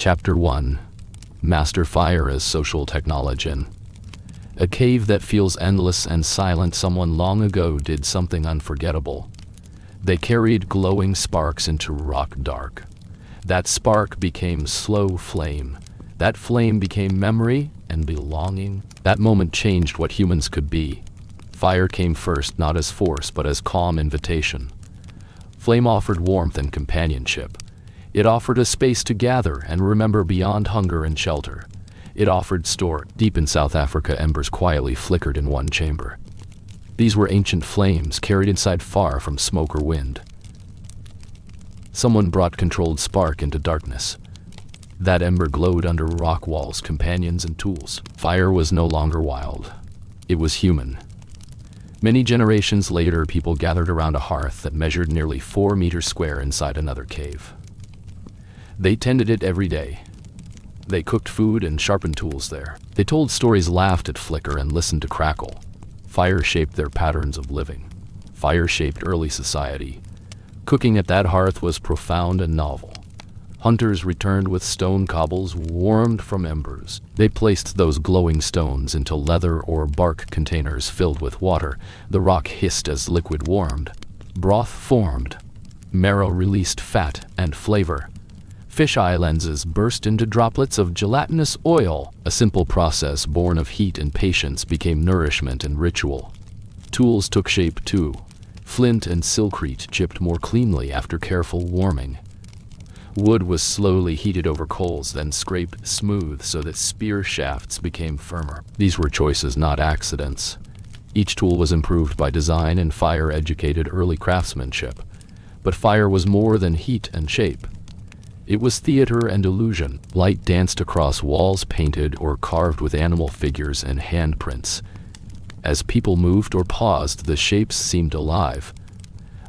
Chapter 1. Master Fire as Social Technologian. A cave that feels endless and silent. Someone long ago did something unforgettable. They carried glowing sparks into rock dark. That spark became slow flame. That flame became memory and belonging. That moment changed what humans could be. Fire came first, not as force, but as calm invitation. Flame offered warmth and companionship. It offered a space to gather and remember beyond hunger and shelter. It offered store. Deep in South Africa, embers quietly flickered in one chamber. These were ancient flames carried inside far from smoke or wind. Someone brought controlled spark into darkness. That ember glowed under rock walls, companions and tools. Fire was no longer wild. It was human. Many generations later, people gathered around a hearth that measured nearly 4 meters square inside another cave. They tended it every day. They cooked food and sharpened tools there. They told stories, laughed at flicker, and listened to crackle. Fire shaped their patterns of living. Fire shaped early society. Cooking at that hearth was profound and novel. Hunters returned with stone cobbles warmed from embers. They placed those glowing stones into leather or bark containers filled with water. The rock hissed as liquid warmed. Broth formed. Marrow released fat and flavor. Fisheye lenses burst into droplets of gelatinous oil. A simple process born of heat and patience became nourishment and ritual. Tools took shape too. Flint and silkrete chipped more cleanly after careful warming. Wood was slowly heated over coals, then scraped smooth so that spear shafts became firmer. These were choices, not accidents. Each tool was improved by design, and fire educated early craftsmanship. But fire was more than heat and shape. It was theater and illusion. Light danced across walls painted or carved with animal figures and handprints. As people moved or paused, the shapes seemed alive.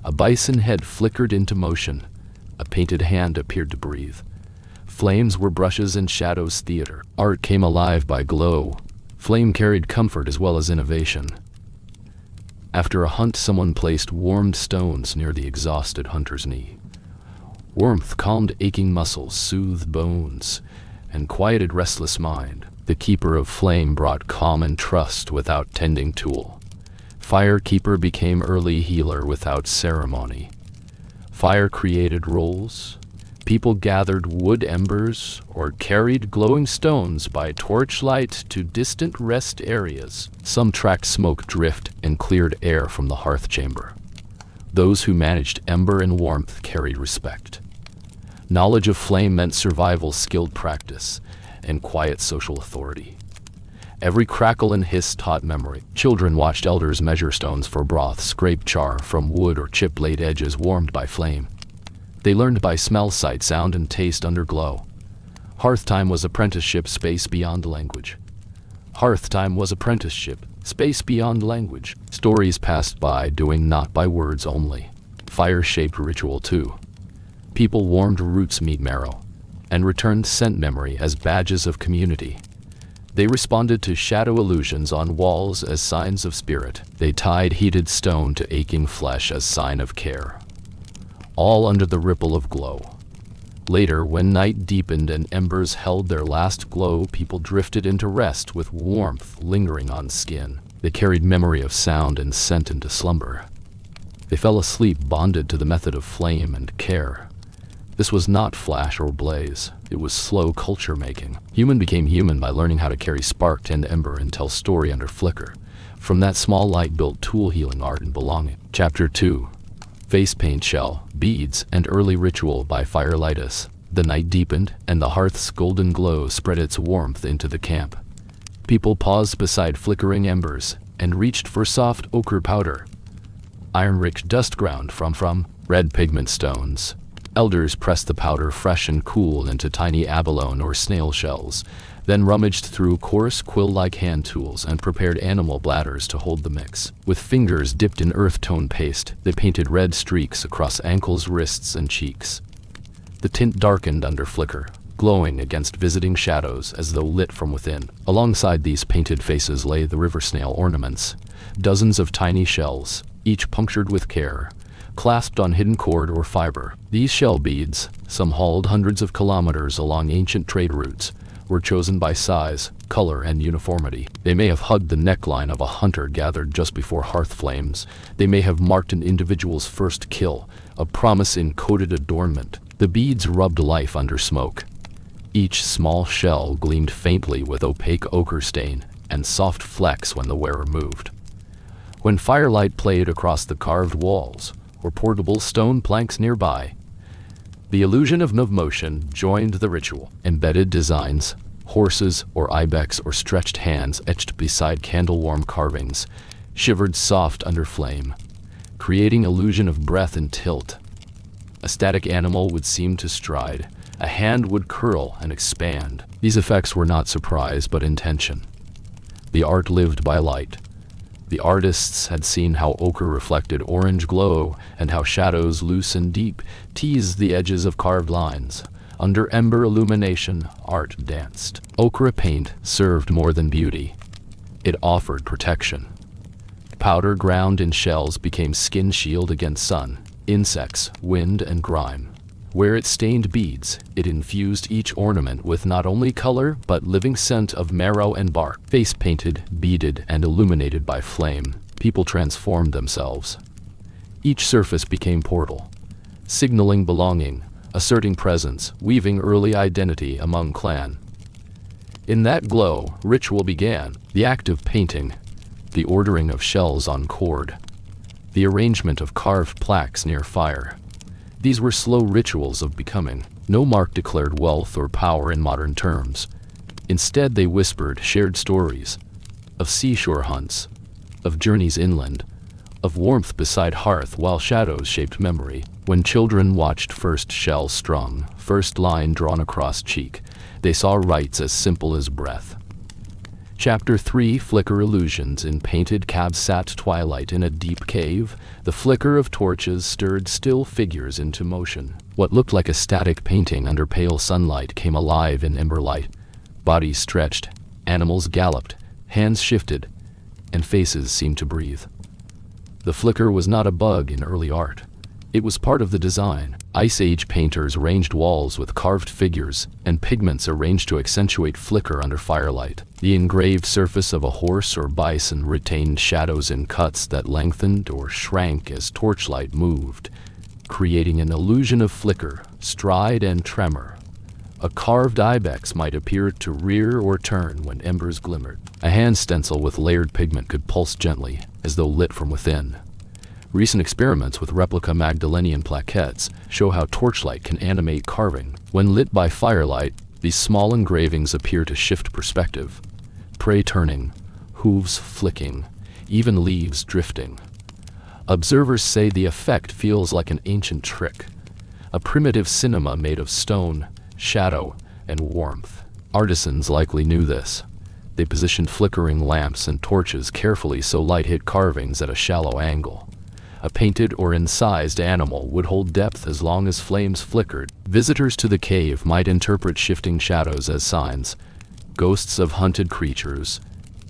A bison head flickered into motion. A painted hand appeared to breathe. Flames were brushes and shadows theater. Art came alive by glow. Flame carried comfort as well as innovation. After a hunt, someone placed warmed stones near the exhausted hunter's knee. Warmth calmed aching muscles, soothed bones, and quieted restless mind. The keeper of flame brought calm and trust without tending tool. Firekeeper became early healer without ceremony. Fire created roles. People gathered wood embers or carried glowing stones by torchlight to distant rest areas. Some tracked smoke drift and cleared air from the hearth chamber. Those who managed ember and warmth carried respect. Knowledge of flame meant survival, skilled practice, and quiet social authority. Every crackle and hiss taught memory. Children watched elders measure stones for broth, scrape char from wood, or chip blade edges warmed by flame. They learned by smell, sight, sound, and taste under glow. Hearth time was apprenticeship, space beyond language. Hearth time was apprenticeship, space beyond language. Stories passed by, doing not by words only. Fire shaped ritual too. People warmed roots, meat, marrow, and returned scent memory as badges of community. They responded to shadow illusions on walls as signs of spirit. They tied heated stone to aching flesh as sign of care. All under the ripple of glow. Later, when night deepened and embers held their last glow, people drifted into rest with warmth lingering on skin. They carried memory of sound and scent into slumber. They fell asleep bonded to the method of flame and care. This was not flash or blaze. It was slow culture making. Human became human by learning how to carry spark, tend ember, and tell story under flicker. From that small light built tool, healing, art, and belonging. Chapter 2. Face paint, shell, beads, and early ritual by Firelight. The night deepened, and the hearth's golden glow spread its warmth into the camp. People paused beside flickering embers and reached for soft ochre powder. Iron-rich dust ground from red pigment stones. Elders pressed the powder fresh and cool into tiny abalone or snail shells, then rummaged through coarse quill-like hand tools and prepared animal bladders to hold the mix. With fingers dipped in earth-tone paste, they painted red streaks across ankles, wrists, and cheeks. The tint darkened under flicker, glowing against visiting shadows as though lit from within. Alongside these painted faces lay the river snail ornaments, dozens of tiny shells, each punctured with care, clasped on hidden cord or fiber. These shell beads, some hauled hundreds of kilometers along ancient trade routes, were chosen by size, color, and uniformity. They may have hugged the neckline of a hunter gathered just before hearth flames. They may have marked an individual's first kill, a promise in coded adornment. The beads rubbed life under smoke. Each small shell gleamed faintly with opaque ochre stain and soft flecks when the wearer moved. When firelight played across the carved walls or portable stone planks nearby, the illusion of motion joined the ritual. Embedded designs, horses or ibex or stretched hands etched beside candle-warm carvings, shivered soft under flame, creating illusion of breath and tilt. A static animal would seem to stride, a hand would curl and expand. These effects were not surprise but intention. The art lived by light. The artists had seen how ochre reflected orange glow and how shadows loose and deep teased the edges of carved lines. Under ember illumination, art danced. Ochre paint served more than beauty. It offered protection. Powder ground in shells became skin shield against sun, insects, wind, and grime. Where it stained beads, it infused each ornament with not only color but living scent of marrow and bark. Face painted, beaded, and illuminated by flame, people transformed themselves. Each surface became portal, signaling belonging, asserting presence, weaving early identity among clan. In that glow, ritual began, the act of painting, the ordering of shells on cord, the arrangement of carved plaques near fire. These were slow rituals of becoming. No mark declared wealth or power in modern terms. Instead, they whispered shared stories of seashore hunts, of journeys inland, of warmth beside hearth while shadows shaped memory. When children watched first shell strung, first line drawn across cheek, they saw rites as simple as breath. Chapter 3 Flicker Illusions. In painted cabs sat twilight in a deep cave. The flicker of torches stirred still figures into motion. What looked like a static painting under pale sunlight came alive in ember light. Bodies stretched, animals galloped, hands shifted, and faces seemed to breathe. The flicker was not a bug in early art. It was part of the design. Ice Age painters ranged walls with carved figures and pigments arranged to accentuate flicker under firelight. The engraved surface of a horse or bison retained shadows and cuts that lengthened or shrank as torchlight moved, creating an illusion of flicker, stride, and tremor. A carved ibex might appear to rear or turn when embers glimmered. A hand stencil with layered pigment could pulse gently, as though lit from within. Recent experiments with replica Magdalenian plaquettes show how torchlight can animate carving. When lit by firelight, these small engravings appear to shift perspective. Prey turning, hooves flicking, even leaves drifting. Observers say the effect feels like an ancient trick, a primitive cinema made of stone, shadow, and warmth. Artisans likely knew this. They positioned flickering lamps and torches carefully so light hit carvings at a shallow angle. A painted or incised animal would hold depth as long as flames flickered. Visitors to the cave might interpret shifting shadows as signs, ghosts of hunted creatures,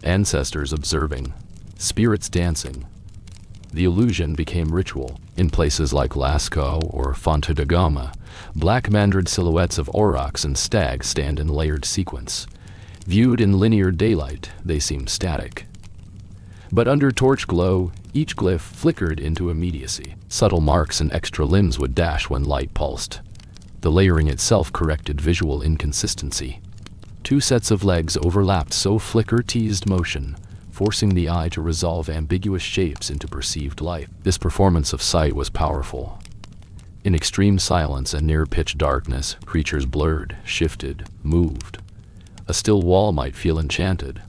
ancestors observing, spirits dancing. The illusion became ritual. In places like Lascaux or Fonte da Gama, black mandarin silhouettes of aurochs and stags stand in layered sequence. Viewed in linear daylight, they seem static. But under torch glow, each glyph flickered into immediacy. Subtle marks and extra limbs would dash when light pulsed. The layering itself corrected visual inconsistency. Two sets of legs overlapped so flicker teased motion, forcing the eye to resolve ambiguous shapes into perceived life. This performance of sight was powerful. In extreme silence and near-pitch darkness, creatures blurred, shifted, moved. A still wall might feel enchanted.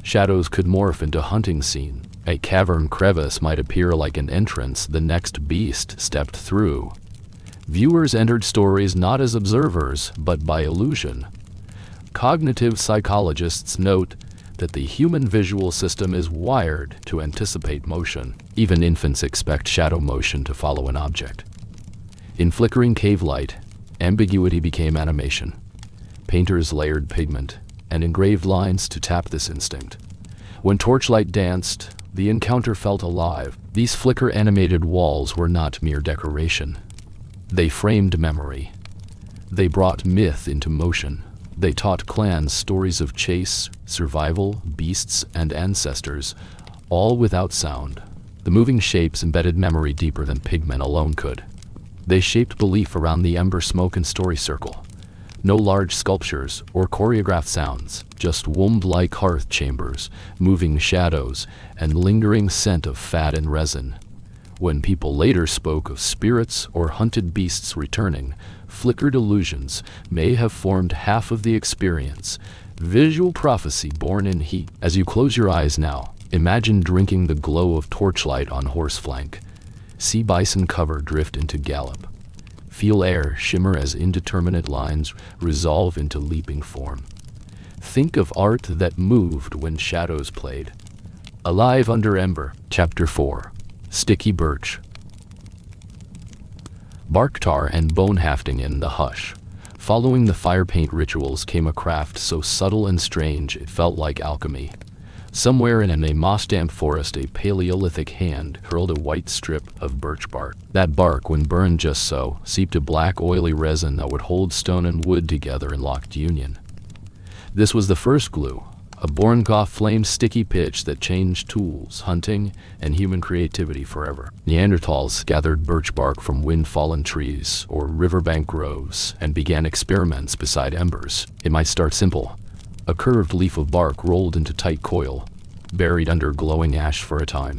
Shadows could morph into hunting scene. A cavern crevice might appear like an entrance the next beast stepped through. Viewers entered stories not as observers, but by illusion. Cognitive psychologists note that the human visual system is wired to anticipate motion. Even infants expect shadow motion to follow an object. In flickering cave light, ambiguity became animation. Painters layered pigment and engraved lines to tap this instinct. When torchlight danced, The encounter felt alive. These flicker-animated walls were not mere decoration. They framed memory. They brought myth into motion. They taught clans stories of chase, survival, beasts, and ancestors, all without sound. The moving shapes embedded memory deeper than pigment alone could. They shaped belief around the ember smoke and story circle. No large sculptures or choreographed sounds, just womb-like hearth chambers, moving shadows, and lingering scent of fat and resin. When people later spoke of spirits or hunted beasts returning, flickered illusions may have formed half of the experience. Visual prophecy born in heat. As you close your eyes now, imagine drinking the glow of torchlight on horse flank. See bison cover drift into gallop. Feel air shimmer as indeterminate lines resolve into leaping form. Think of art that moved when shadows played. Alive under ember. Chapter 4. Sticky birch. Bark tar and bone hafting. In the hush, following the fire paint rituals, came a craft so subtle and strange it felt like alchemy. Somewhere in a moss-damp forest, a Paleolithic hand hurled a white strip of birch bark. That bark, when burned just so, seeped a black oily resin that would hold stone and wood together in locked union. This was the first glue, a born-off flame sticky pitch that changed tools, hunting, and human creativity forever. Neanderthals gathered birch bark from wind-fallen trees or riverbank groves and began experiments beside embers. It might start simple. A curved leaf of bark rolled into tight coil, buried under glowing ash for a time,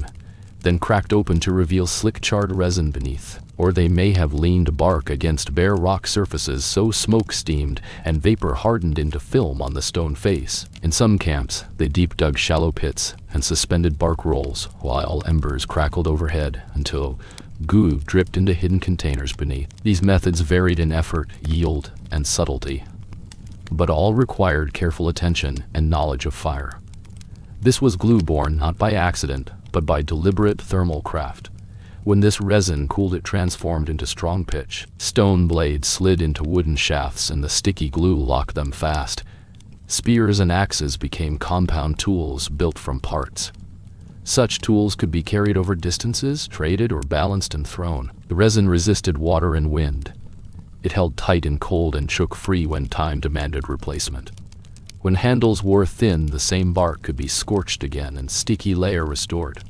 then cracked open to reveal slick charred resin beneath. Or they may have leaned bark against bare rock surfaces so smoke steamed and vapor hardened into film on the stone face. In some camps, they deep-dug shallow pits and suspended bark rolls while embers crackled overhead until goo dripped into hidden containers beneath. These methods varied in effort, yield, and subtlety, but all required careful attention and knowledge of fire. This was glue born not by accident, but by deliberate thermal craft. When this resin cooled, it transformed into strong pitch. Stone blades slid into wooden shafts and the sticky glue locked them fast. Spears and axes became compound tools built from parts. Such tools could be carried over distances, traded, or balanced and thrown. The resin resisted water and wind. It held tight in cold and shook free when time demanded replacement. When handles wore thin, the same bark could be scorched again and sticky layer restored.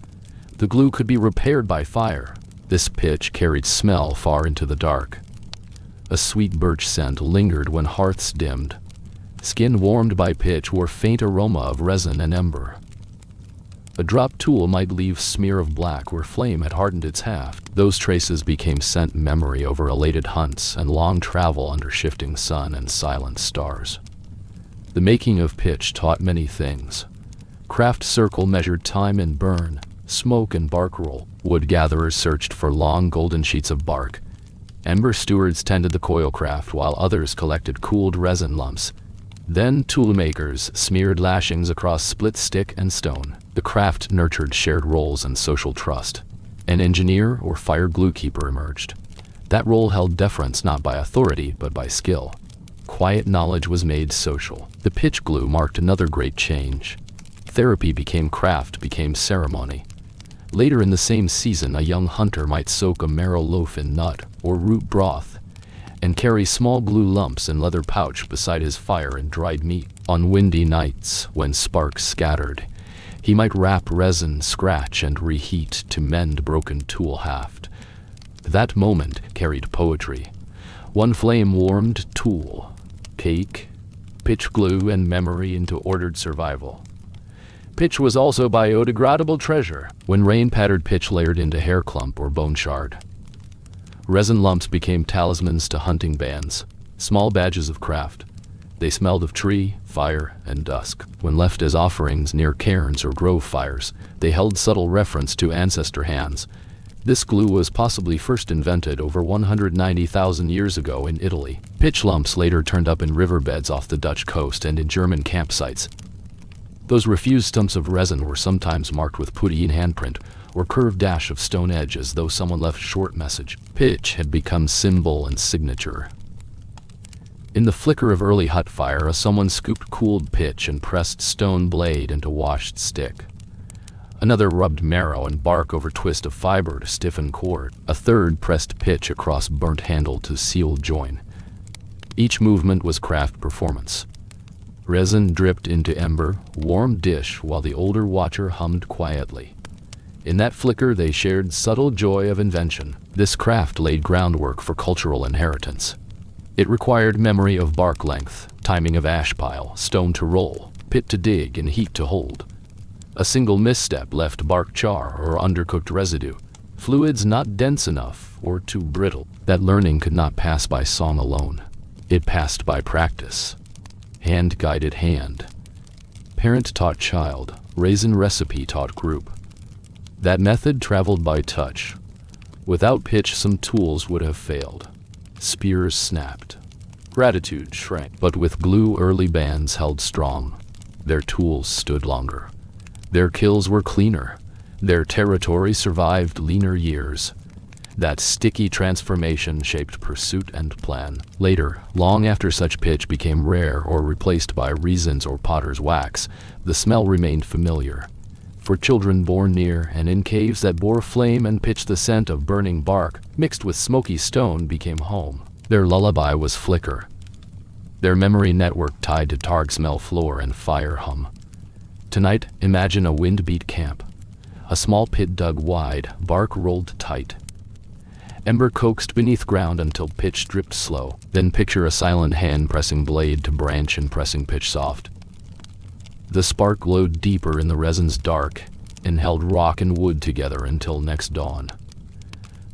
The glue could be repaired by fire. This pitch carried smell far into the dark. A sweet birch scent lingered when hearths dimmed. Skin warmed by pitch wore faint aroma of resin and ember. A drop tool might leave smear of black where flame had hardened its haft. Those traces became scent memory over elated hunts and long travel under shifting sun and silent stars. The making of pitch taught many things. Craft circle measured time and burn, smoke and bark roll. Wood gatherers searched for long golden sheets of bark. Ember stewards tended the coil craft while others collected cooled resin lumps. Then toolmakers smeared lashings across split stick and stone. The craft nurtured shared roles and social trust. An engineer or fire glue keeper emerged. That role held deference not by authority but by skill. Quiet knowledge was made social. The pitch glue marked another great change. Therapy became craft, became ceremony. Later in the same season, a young hunter might soak a marrow loaf in nut or root broth and carry small glue lumps in leather pouch beside his fire and dried meat. On windy nights, when sparks scattered, he might wrap resin, scratch, and reheat to mend broken tool haft. That moment carried poetry. One flame warmed tool, cake, pitch glue, and memory into ordered survival. Pitch was also biodegradable treasure. When rain pattered, pitch layered into hair clump or bone shard. Resin lumps became talismans to hunting bands, small badges of craft. They smelled of tree, fire, and dusk. When left as offerings near cairns or grove fires, they held subtle reference to ancestor hands. This glue was possibly first invented over 190,000 years ago in Italy. Pitch lumps later turned up in riverbeds off the Dutch coast and in German campsites. Those refused stumps of resin were sometimes marked with putty handprint or curved dash of stone edge as though someone left short message. Pitch had become symbol and signature. In the flicker of early hut fire, someone scooped cooled pitch and pressed stone blade into washed stick. Another rubbed marrow and bark over twist of fiber to stiffen cord. A third pressed pitch across burnt handle to seal join. Each movement was craft performance. Resin dripped into ember, warmed dish while the older watcher hummed quietly. In that flicker they shared subtle joy of invention. This craft laid groundwork for cultural inheritance. It required memory of bark length, timing of ash pile, stone to roll, pit to dig, and heat to hold. A single misstep left bark char or undercooked residue, fluids not dense enough or too brittle. That learning could not pass by song alone. It passed by practice. Hand guided hand. Parent taught child, raisin recipe taught group. That method traveled by touch. Without pitch, some tools would have failed. Spears snapped. Gratitude shrank. But with glue, early bands held strong. Their tools stood longer. Their kills were cleaner. Their territory survived leaner years. That sticky transformation shaped pursuit and plan. Later, long after such pitch became rare or replaced by resins or potter's wax, the smell remained familiar. For children born near and in caves that bore flame and pitch, the scent of burning bark, mixed with smoky stone, became home. Their lullaby was flicker. Their memory network tied to targ smell floor and fire hum. Tonight, imagine a wind-beat camp. A small pit dug wide, bark rolled tight. Ember coaxed beneath ground until pitch dripped slow. Then picture a silent hand pressing blade to branch and pressing pitch soft. The spark glowed deeper in the resin's dark and held rock and wood together until next dawn.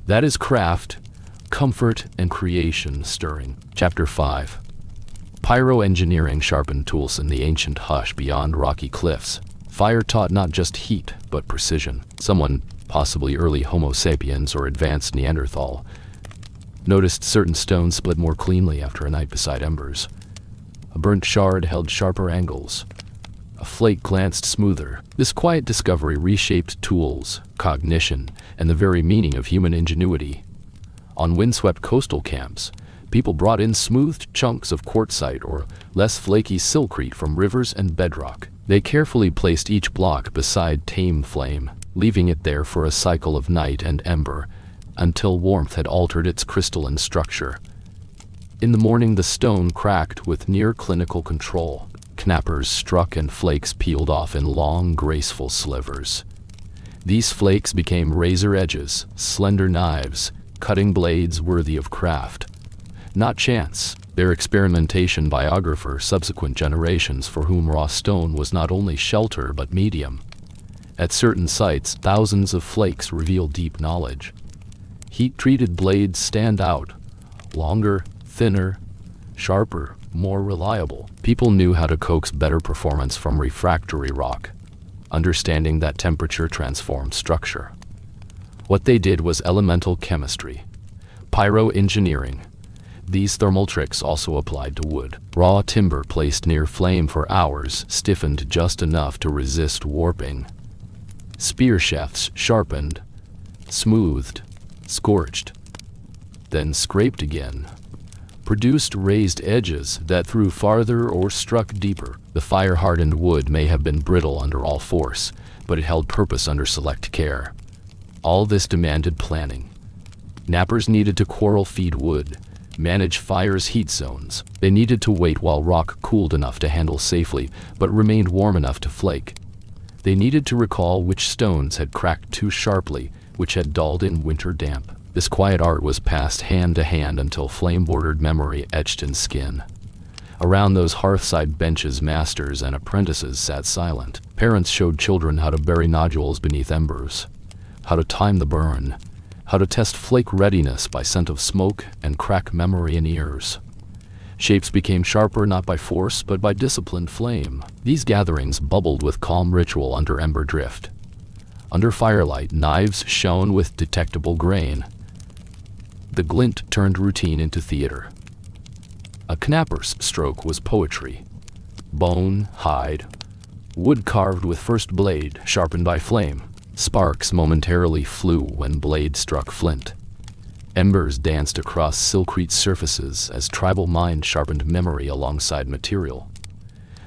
That is craft, comfort, and creation stirring. Chapter 5. Pyroengineering sharpened tools in the ancient hush beyond rocky cliffs. Fire taught not just heat, but precision. Someone, possibly early Homo sapiens or advanced Neanderthal, noticed certain stones split more cleanly after a night beside embers. A burnt shard held sharper angles. A flake glanced smoother. This quiet discovery reshaped tools, cognition, and the very meaning of human ingenuity. On windswept coastal camps, people brought in smoothed chunks of quartzite or less flaky silkrete from rivers and bedrock. They carefully placed each block beside tame flame, leaving it there for a cycle of night and ember, until warmth had altered its crystalline structure. In the morning, the stone cracked with near-clinical control. Knappers struck and flakes peeled off in long, graceful slivers. These flakes became razor edges, slender knives, cutting blades worthy of craft. Not chance, their experimentation biographer subsequent generations for whom raw stone was not only shelter but medium. At certain sites, thousands of flakes reveal deep knowledge. Heat-treated blades stand out, longer, thinner, sharper, more reliable. People knew how to coax better performance from refractory rock, understanding that temperature transformed structure. What they did was elemental chemistry, pyroengineering. These thermal tricks also applied to wood. Raw timber placed near flame for hours stiffened just enough to resist warping. Spear shafts sharpened, smoothed, scorched, then scraped again, produced raised edges that threw farther or struck deeper. The fire-hardened wood may have been brittle under all force, but it held purpose under select care. All this demanded planning. Knappers needed to quarrel feed wood, manage fire's heat zones. They needed to wait while rock cooled enough to handle safely, but remained warm enough to flake. They needed to recall which stones had cracked too sharply, which had dulled in winter damp. This quiet art was passed hand to hand until flame-bordered memory etched in skin. Around those hearthside benches, masters and apprentices sat silent. Parents showed children how to bury nodules beneath embers, how to time the burn, how to test flake readiness by scent of smoke and crack memory in ears. Shapes became sharper not by force but by disciplined flame. These gatherings bubbled with calm ritual under ember drift. Under firelight, knives shone with detectable grain. The glint turned routine into theater. A knapper's stroke was poetry. Bone, hide, wood carved with first blade, sharpened by flame. Sparks momentarily flew when blade struck flint. Embers danced across silkrete surfaces as tribal mind sharpened memory alongside material.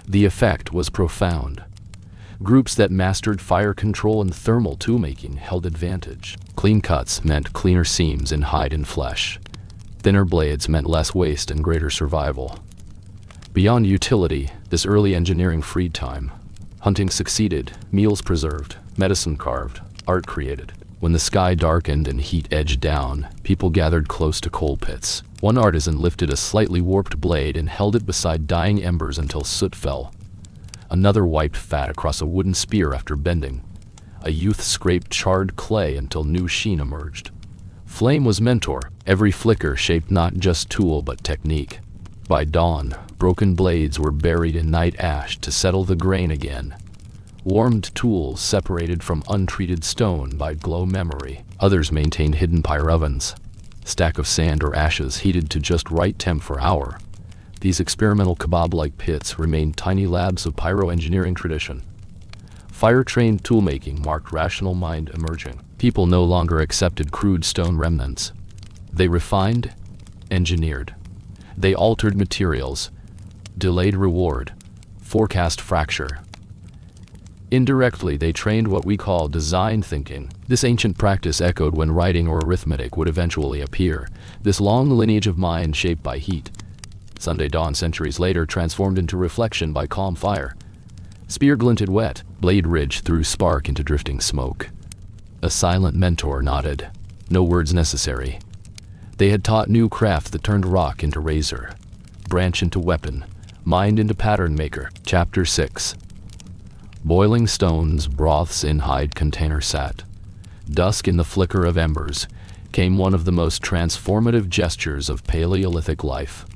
The effect was profound. Groups that mastered fire control and thermal toolmaking held advantage. Clean cuts meant cleaner seams in hide and flesh. Thinner blades meant less waste and greater survival. Beyond utility, this early engineering freed time. Hunting succeeded, meals preserved, medicine carved, art created. When the sky darkened and heat edged down, people gathered close to coal pits. One artisan lifted a slightly warped blade and held it beside dying embers until soot fell. Another wiped fat across a wooden spear after bending. A youth scraped charred clay until new sheen emerged. Flame was mentor, every flicker shaped not just tool but technique. By dawn, broken blades were buried in night ash to settle the grain again. Warmed tools separated from untreated stone by glow memory. Others maintained hidden pyre ovens. Stack of sand or ashes heated to just right temp for hour. These experimental kebab-like pits remained tiny labs of pyro-engineering tradition. Fire-trained toolmaking marked rational mind emerging. People no longer accepted crude stone remnants. They refined, engineered. They altered materials, delayed reward, forecast fracture. Indirectly, they trained what we call design thinking. This ancient practice echoed when writing or arithmetic would eventually appear, this long lineage of mind shaped by heat. Sunday dawn centuries later transformed into reflection by calm fire. Spear glinted wet, blade ridge threw spark into drifting smoke. A silent mentor nodded. No words necessary. They had taught new craft that turned rock into razor, branch into weapon, mind into pattern maker. Chapter 6. Boiling stones, broths in hide container sat. Dusk in the flicker of embers came one of the most transformative gestures of Paleolithic life.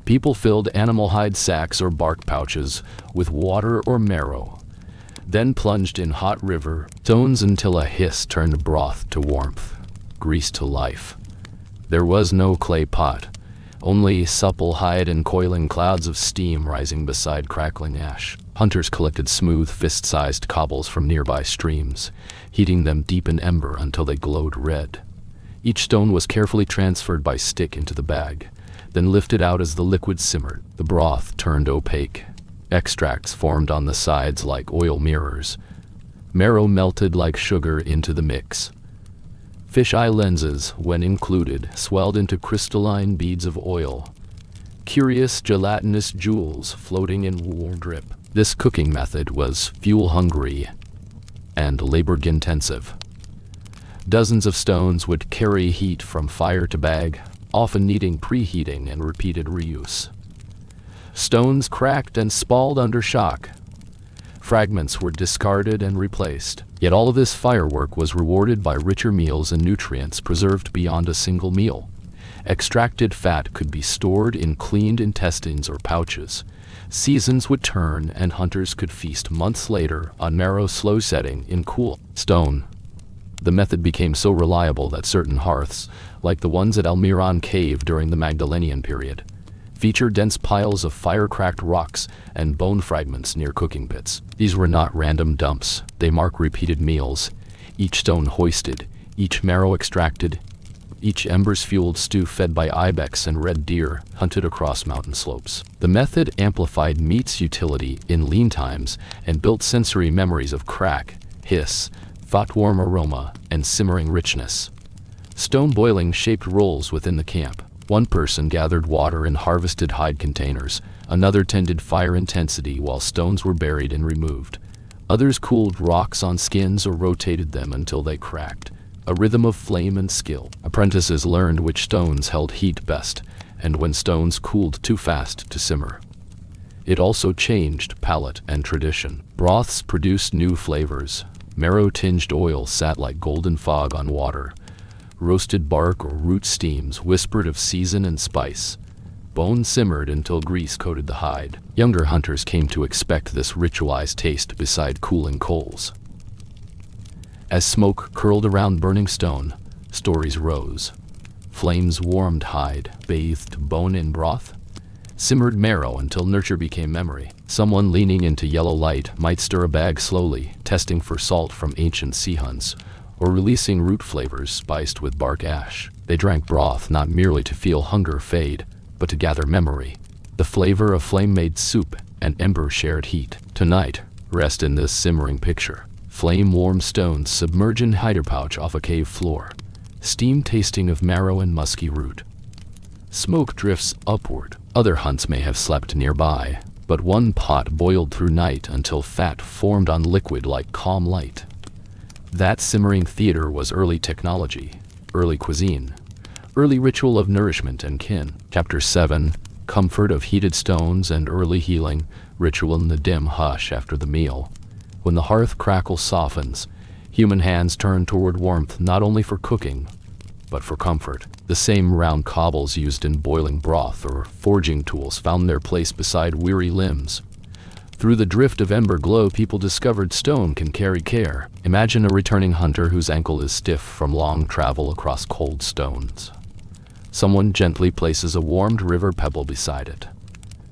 People filled animal hide sacks or bark pouches with water or marrow, then plunged in hot river stones until a hiss turned broth to warmth, grease to life. There was no clay pot, only supple hide and coiling clouds of steam rising beside crackling ash. Hunters collected smooth, fist-sized cobbles from nearby streams, heating them deep in ember until they glowed red. Each stone was carefully transferred by stick into the bag, then lifted out as the liquid simmered. The broth turned opaque. Extracts formed on the sides like oil mirrors. Marrow melted like sugar into the mix. Fish-eye lenses, when included, swelled into crystalline beads of oil. Curious gelatinous jewels floating in warm drip. This cooking method was fuel-hungry and labor-intensive. Dozens of stones would carry heat from fire to bag, often needing preheating and repeated reuse. Stones cracked and spalled under shock. Fragments were discarded and replaced. Yet all of this firework was rewarded by richer meals and nutrients preserved beyond a single meal. Extracted fat could be stored in cleaned intestines or pouches. Seasons would turn and hunters could feast months later on marrow slow setting in cool stone. The method became so reliable that certain hearths, like the ones at Almiron Cave during the Magdalenian period, feature dense piles of fire-cracked rocks and bone fragments near cooking pits. These were not random dumps. They mark repeated meals, each stone hoisted, each marrow extracted, each embers-fueled stew fed by ibex and red deer hunted across mountain slopes. The method amplified meat's utility in lean times and built sensory memories of crack, hiss, fat-warm aroma, and simmering richness. Stone boiling shaped roles within the camp. One person gathered water in harvested hide containers, another tended fire intensity while stones were buried and removed. Others cooled rocks on skins or rotated them until they cracked, a rhythm of flame and skill. Apprentices learned which stones held heat best, and when stones cooled too fast to simmer. It also changed palate and tradition. Broths produced new flavors. Marrow-tinged oil sat like golden fog on water. Roasted bark or root steams whispered of season and spice. Bone simmered until grease coated the hide. Younger hunters came to expect this ritualized taste beside cooling coals. As smoke curled around burning stone, stories rose. Flames warmed hide, bathed bone in broth, simmered marrow until nurture became memory. Someone leaning into yellow light might stir a bag slowly, testing for salt from ancient sea hunts, or releasing root flavors spiced with bark ash. They drank broth not merely to feel hunger fade, but to gather memory. The flavor of flame-made soup and ember shared heat. Tonight, rest in this simmering picture. Flame-warm stones submerge in hider pouch off a cave floor, steam tasting of marrow and musky root. Smoke drifts upward. Other hunts may have slept nearby, but one pot boiled through night until fat formed on liquid like calm light. That simmering theater was early technology, early cuisine, early ritual of nourishment and kin. Chapter 7. Comfort of heated stones and early healing, ritual in the dim hush after the meal. When the hearth crackle softens, human hands turn toward warmth not only for cooking, but for comfort. The same round cobbles used in boiling broth or forging tools found their place beside weary limbs. Through the drift of ember glow, people discovered stone can carry care. Imagine a returning hunter whose ankle is stiff from long travel across cold stones. Someone gently places a warmed river pebble beside it.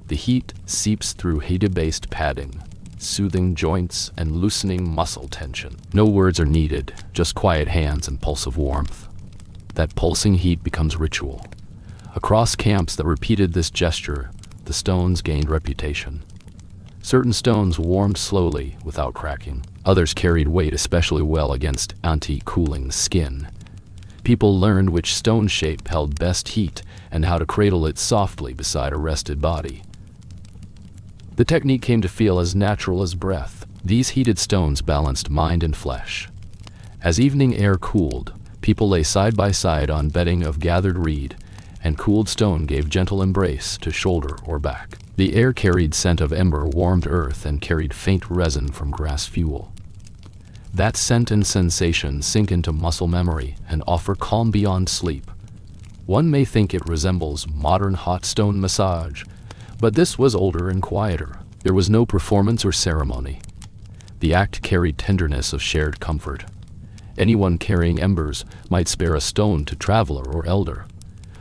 The heat seeps through heated-based padding, soothing joints and loosening muscle tension. No words are needed, just quiet hands and pulse of warmth. That pulsing heat becomes ritual. Across camps that repeated this gesture, the stones gained reputation. Certain stones warmed slowly without cracking. Others carried weight especially well against anti-cooling skin. People learned which stone shape held best heat and how to cradle it softly beside a rested body. The technique came to feel as natural as breath. These heated stones balanced mind and flesh. As evening air cooled, people lay side by side on bedding of gathered reed, and cooled stone gave gentle embrace to shoulder or back. The air carried scent of ember warmed earth and carried faint resin from grass fuel. That scent and sensation sink into muscle memory and offer calm beyond sleep. One may think it resembles modern hot stone massage, but this was older and quieter. There was no performance or ceremony. The act carried tenderness of shared comfort. Anyone carrying embers might spare a stone to traveler or elder.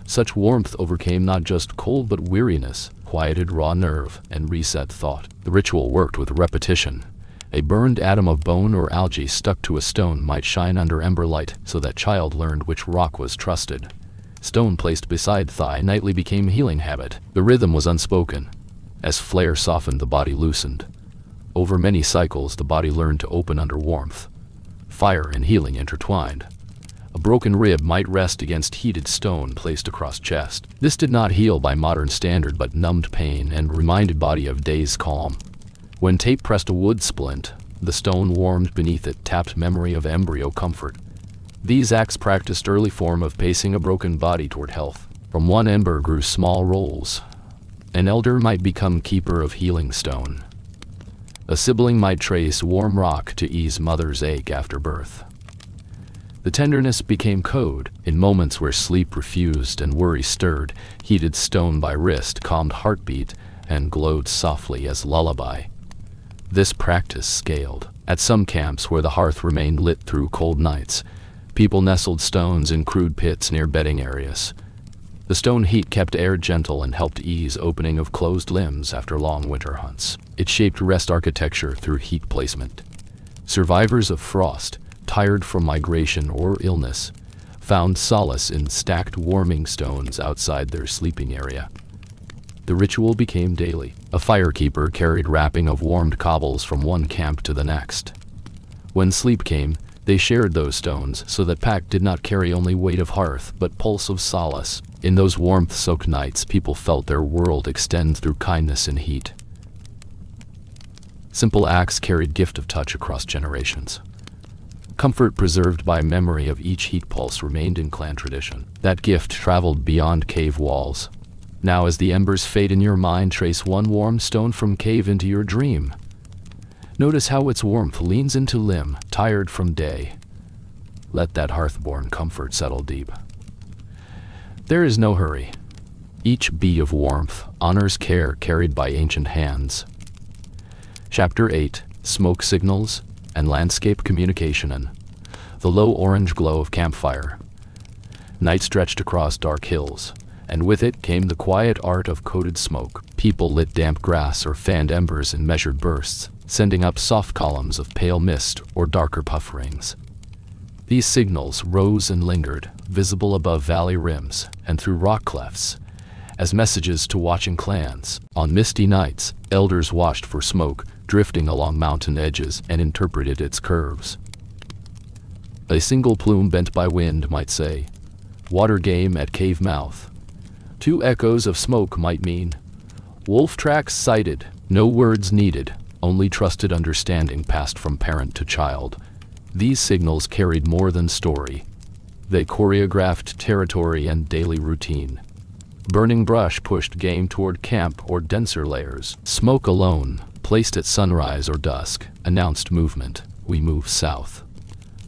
Such warmth overcame not just cold but weariness, quieted raw nerve, and reset thought. The ritual worked with repetition. A burned atom of bone or algae stuck to a stone might shine under ember light so that child learned which rock was trusted. Stone placed beside thigh nightly became healing habit. The rhythm was unspoken. As flare softened, the body loosened. Over many cycles, the body learned to open under warmth. Fire and healing intertwined. A broken rib might rest against heated stone placed across chest. This did not heal by modern standard but numbed pain and reminded body of day's calm. When tape pressed a wood splint, the stone warmed beneath it tapped memory of embryo comfort. These acts practiced early form of pacing a broken body toward health. From one ember grew small rolls. An elder might become keeper of healing stone. A sibling might trace warm rock to ease mother's ache after birth. The tenderness became code. In moments where sleep refused and worry stirred, heated stone by wrist calmed heartbeat and glowed softly as lullaby. This practice scaled. At some camps where the hearth remained lit through cold nights, people nestled stones in crude pits near bedding areas. The stone heat kept air gentle and helped ease opening of closed limbs after long winter hunts. It shaped rest architecture through heat placement. Survivors of frost, tired from migration or illness, found solace in stacked warming stones outside their sleeping area. The ritual became daily. A firekeeper carried wrapping of warmed cobbles from one camp to the next. When sleep came, they shared those stones so that pack did not carry only weight of hearth but pulse of solace. In those warmth-soaked nights, people felt their world extend through kindness and heat. Simple acts carried gift of touch across generations. Comfort preserved by memory of each heat pulse remained in clan tradition. That gift traveled beyond cave walls. Now as the embers fade in your mind, trace one warm stone from cave into your dream. Notice how its warmth leans into limb, tired from day. Let that hearth-born comfort settle deep. There is no hurry. Each bead of warmth honors care carried by ancient hands. Chapter 8. Smoke Signals and Landscape Communication. And the low orange glow of campfire. Night stretched across dark hills, and with it came the quiet art of coated smoke. People lit damp grass or fanned embers in measured bursts, sending up soft columns of pale mist or darker puff rings. These signals rose and lingered, visible above valley rims and through rock clefts, as messages to watching clans. On misty nights, elders watched for smoke, drifting along mountain edges, and interpreted its curves. A single plume bent by wind might say, "Water game at cave mouth." Two echoes of smoke might mean, "Wolf tracks sighted." No words needed, only trusted understanding passed from parent to child. These signals carried more than story. They choreographed territory and daily routine. Burning brush pushed game toward camp or denser layers. Smoke alone, placed at sunrise or dusk, announced movement. We move south.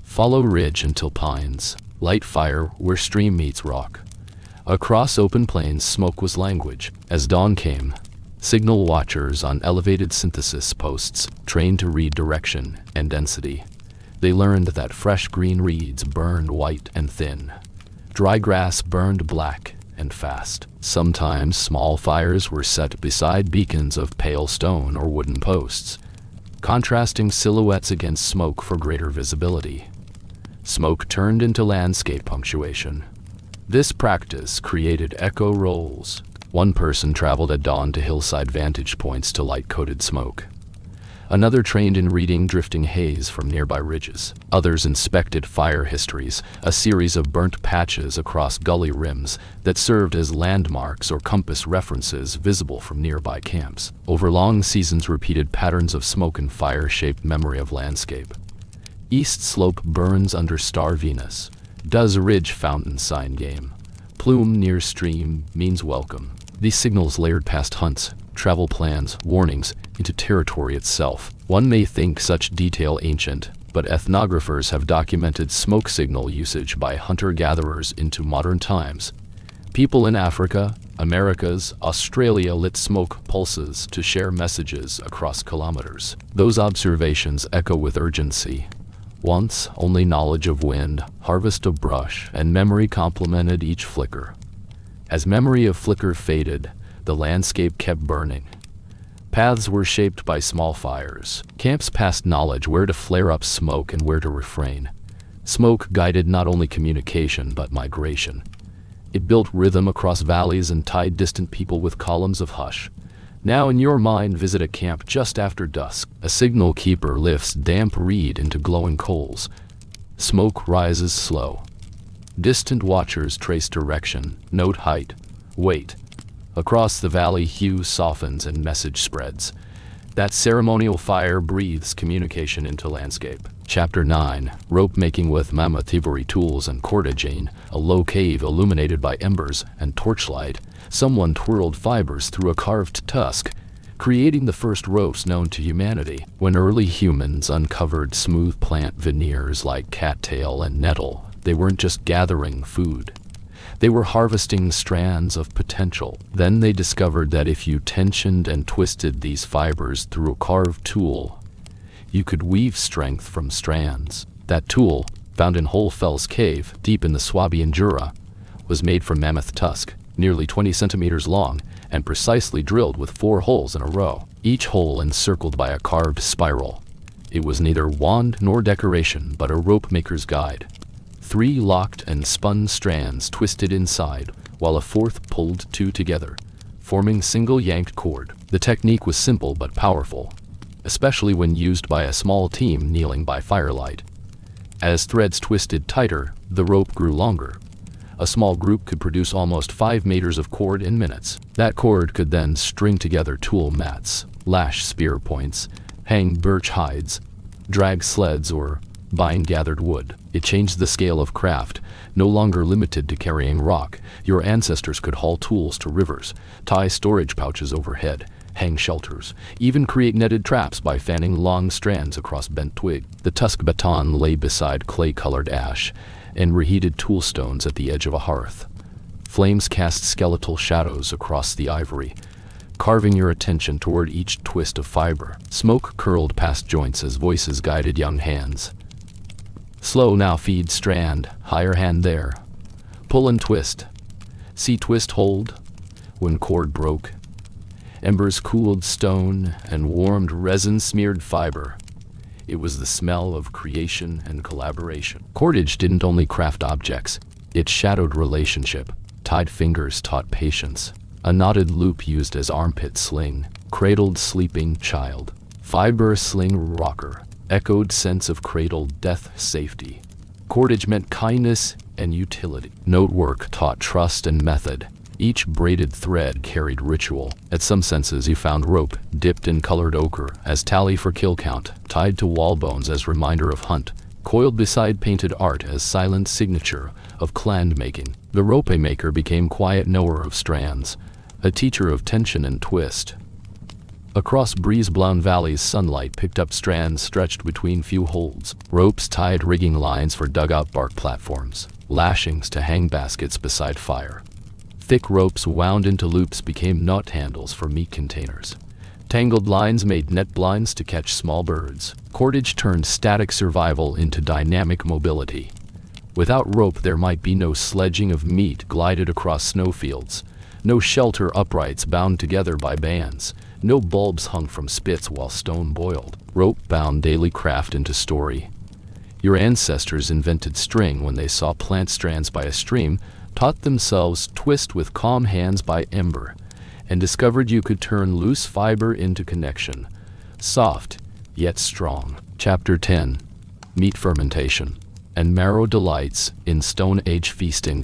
Follow ridge until pines. Light fire where stream meets rock. Across open plains, smoke was language. As dawn came, signal watchers on elevated synthesis posts trained to read direction and density. They learned that fresh green reeds burned white and thin. Dry grass burned black and fast. Sometimes small fires were set beside beacons of pale stone or wooden posts, contrasting silhouettes against smoke for greater visibility. Smoke turned into landscape punctuation. This practice created echo rolls. One person traveled at dawn to hillside vantage points to light-coated smoke. Another trained in reading drifting haze from nearby ridges. Others inspected fire histories, a series of burnt patches across gully rims that served as landmarks or compass references visible from nearby camps. Over long seasons, repeated patterns of smoke and fire shaped memory of landscape. East slope burns under star Venus. Does ridge fountain sign game. Plume near stream means welcome. These signals layered past hunts, travel plans, warnings, into territory itself. One may think such detail ancient, but ethnographers have documented smoke signal usage by hunter-gatherers into modern times. People in Africa, Americas, Australia lit smoke pulses to share messages across kilometers. Those observations echo with urgency. Once, only knowledge of wind, harvest of brush, and memory complemented each flicker. As memory of flicker faded, the landscape kept burning. Paths were shaped by small fires. Camps passed knowledge where to flare up smoke and where to refrain. Smoke guided not only communication but migration. It built rhythm across valleys and tied distant people with columns of hush. Now in your mind, visit a camp just after dusk. A signal keeper lifts damp reed into glowing coals. Smoke rises slow. Distant watchers trace direction, note height, weight. Across the valley, hue softens and message spreads. That ceremonial fire breathes communication into landscape. Chapter 9. Rope making with mammoth ivory tools and cordage. A low cave illuminated by embers and torchlight. Someone twirled fibers through a carved tusk, creating the first ropes known to humanity. When early humans uncovered smooth plant veneers like cattail and nettle, they weren't just gathering food. They were harvesting strands of potential. Then they discovered that if you tensioned and twisted these fibers through a carved tool, you could weave strength from strands. That tool, found in Whole Fells Cave, deep in the Swabian Jura, was made from mammoth tusk, nearly 20 centimeters long, and precisely drilled with 4 holes in a row, each hole encircled by a carved spiral. It was neither wand nor decoration, but a rope maker's guide. 3 locked and spun strands twisted inside, while a 4th pulled 2 together, forming single yanked cord. The technique was simple but powerful, especially when used by a small team kneeling by firelight. As threads twisted tighter, the rope grew longer. A small group could produce almost 5 meters of cord in minutes. That cord could then string together tool mats, lash spear points, hang birch hides, drag sleds, or bind gathered wood. It changed the scale of craft. No longer limited to carrying rock, your ancestors could haul tools to rivers, tie storage pouches overhead, hang shelters, even create netted traps by fanning long strands across bent twig. The tusk baton lay beside clay-colored ash and reheated tool stones at the edge of a hearth. Flames cast skeletal shadows across the ivory, carving your attention toward each twist of fiber. Smoke curled past joints as voices guided young hands. Slow now, feed strand, higher hand there. Pull and twist. See twist hold. When cord broke, embers cooled stone and warmed resin-smeared fiber. It was the smell of creation and collaboration. Cordage didn't only craft objects, it shadowed relationship. Tied fingers taught patience. A knotted loop used as armpit sling, cradled sleeping child. Fiber sling rocker echoed sense of cradle death safety. Cordage meant kindness and utility. Notework taught trust and method. Each braided thread carried ritual. At some senses you found rope, dipped in colored ochre, as tally for kill count, tied to wall bones as reminder of hunt, coiled beside painted art as silent signature of clan making. The rope maker became quiet knower of strands, a teacher of tension and twist. Across breeze-blown valleys sunlight picked up strands stretched between few holds. Ropes tied rigging lines for dugout bark platforms, lashings to hang baskets beside fire. Thick ropes wound into loops became knot handles for meat containers. Tangled lines made net blinds to catch small birds. Cordage turned static survival into dynamic mobility. Without rope there might be no sledging of meat glided across snowfields, no shelter uprights bound together by bands, no bulbs hung from spits while stone boiled. Rope bound daily craft into story. Your ancestors invented string when they saw plant strands by a stream, taught themselves twist with calm hands by ember, and discovered you could turn loose fiber into connection, soft yet strong. Chapter 10. Meat fermentation and marrow delights in Stone Age feasting.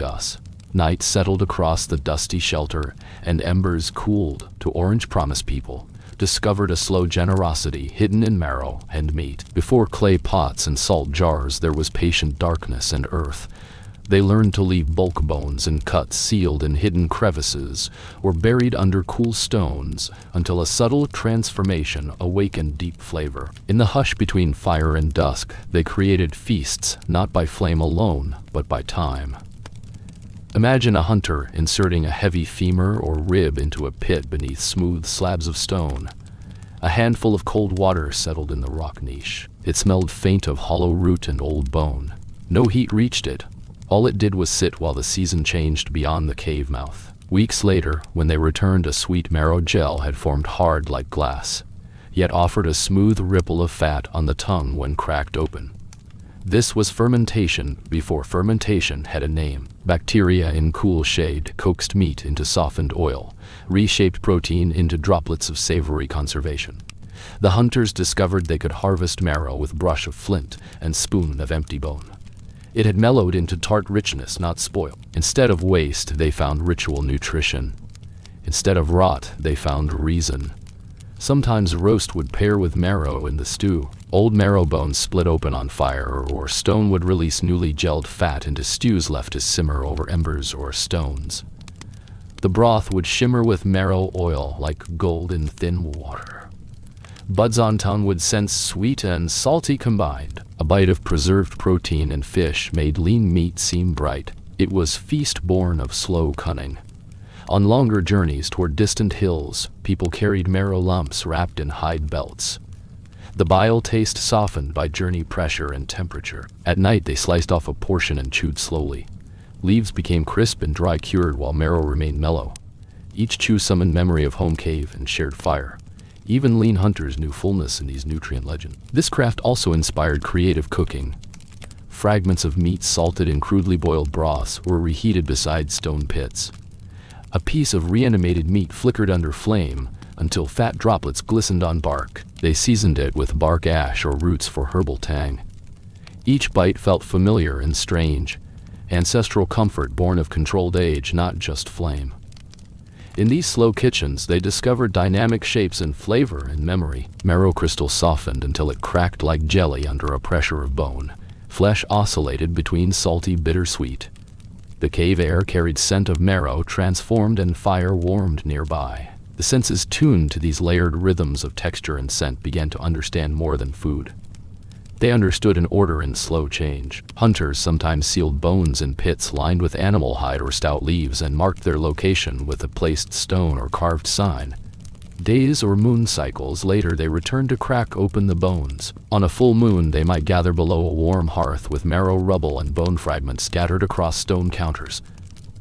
Night settled across the dusty shelter, and embers cooled to orange promise. People discovered a slow generosity hidden in marrow and meat. Before clay pots and salt jars there was patient darkness and earth. They learned to leave bulk bones and cuts sealed in hidden crevices or buried under cool stones until a subtle transformation awakened deep flavor. In the hush between fire and dusk, they created feasts not by flame alone, but by time. Imagine a hunter inserting a heavy femur or rib into a pit beneath smooth slabs of stone. A handful of cold water settled in the rock niche. It smelled faint of hollow root and old bone. No heat reached it. All it did was sit while the season changed beyond the cave mouth. Weeks later, when they returned, a sweet marrow gel had formed hard like glass, yet offered a smooth ripple of fat on the tongue when cracked open. This was fermentation before fermentation had a name. Bacteria in cool shade coaxed meat into softened oil, reshaped protein into droplets of savory conservation. The hunters discovered they could harvest marrow with brush of flint and spoon of empty bone. It had mellowed into tart richness, not spoil. Instead of waste, they found ritual nutrition. Instead of rot, they found reason. Sometimes roast would pair with marrow in the stew. Old marrow bones split open on fire, or stone would release newly gelled fat into stews left to simmer over embers or stones. The broth would shimmer with marrow oil like gold in thin water. Buds on tongue would sense sweet and salty combined. A bite of preserved protein and fish made lean meat seem bright. It was feast born of slow cunning. On longer journeys toward distant hills, people carried marrow lumps wrapped in hide belts. The bile taste softened by journey pressure and temperature. At night they sliced off a portion and chewed slowly. Leaves became crisp and dry cured while marrow remained mellow. Each chew summoned memory of home cave and shared fire. Even lean hunters knew fullness in these nutrient legends. This craft also inspired creative cooking. Fragments of meat salted in crudely boiled broths were reheated beside stone pits. A piece of reanimated meat flickered under flame until fat droplets glistened on bark. They seasoned it with bark ash or roots for herbal tang. Each bite felt familiar and strange, ancestral comfort born of controlled age, not just flame. In these slow kitchens, they discovered dynamic shapes in flavor and memory. Marrow crystal softened until it cracked like jelly under a pressure of bone. Flesh oscillated between salty, bittersweet. The cave air carried scent of marrow transformed, and fire warmed nearby. The senses tuned to these layered rhythms of texture and scent began to understand more than food. They understood an order in slow change. Hunters sometimes sealed bones in pits lined with animal hide or stout leaves and marked their location with a placed stone or carved sign. Days or moon cycles later they returned to crack open the bones. On a full moon they might gather below a warm hearth with marrow rubble and bone fragments scattered across stone counters.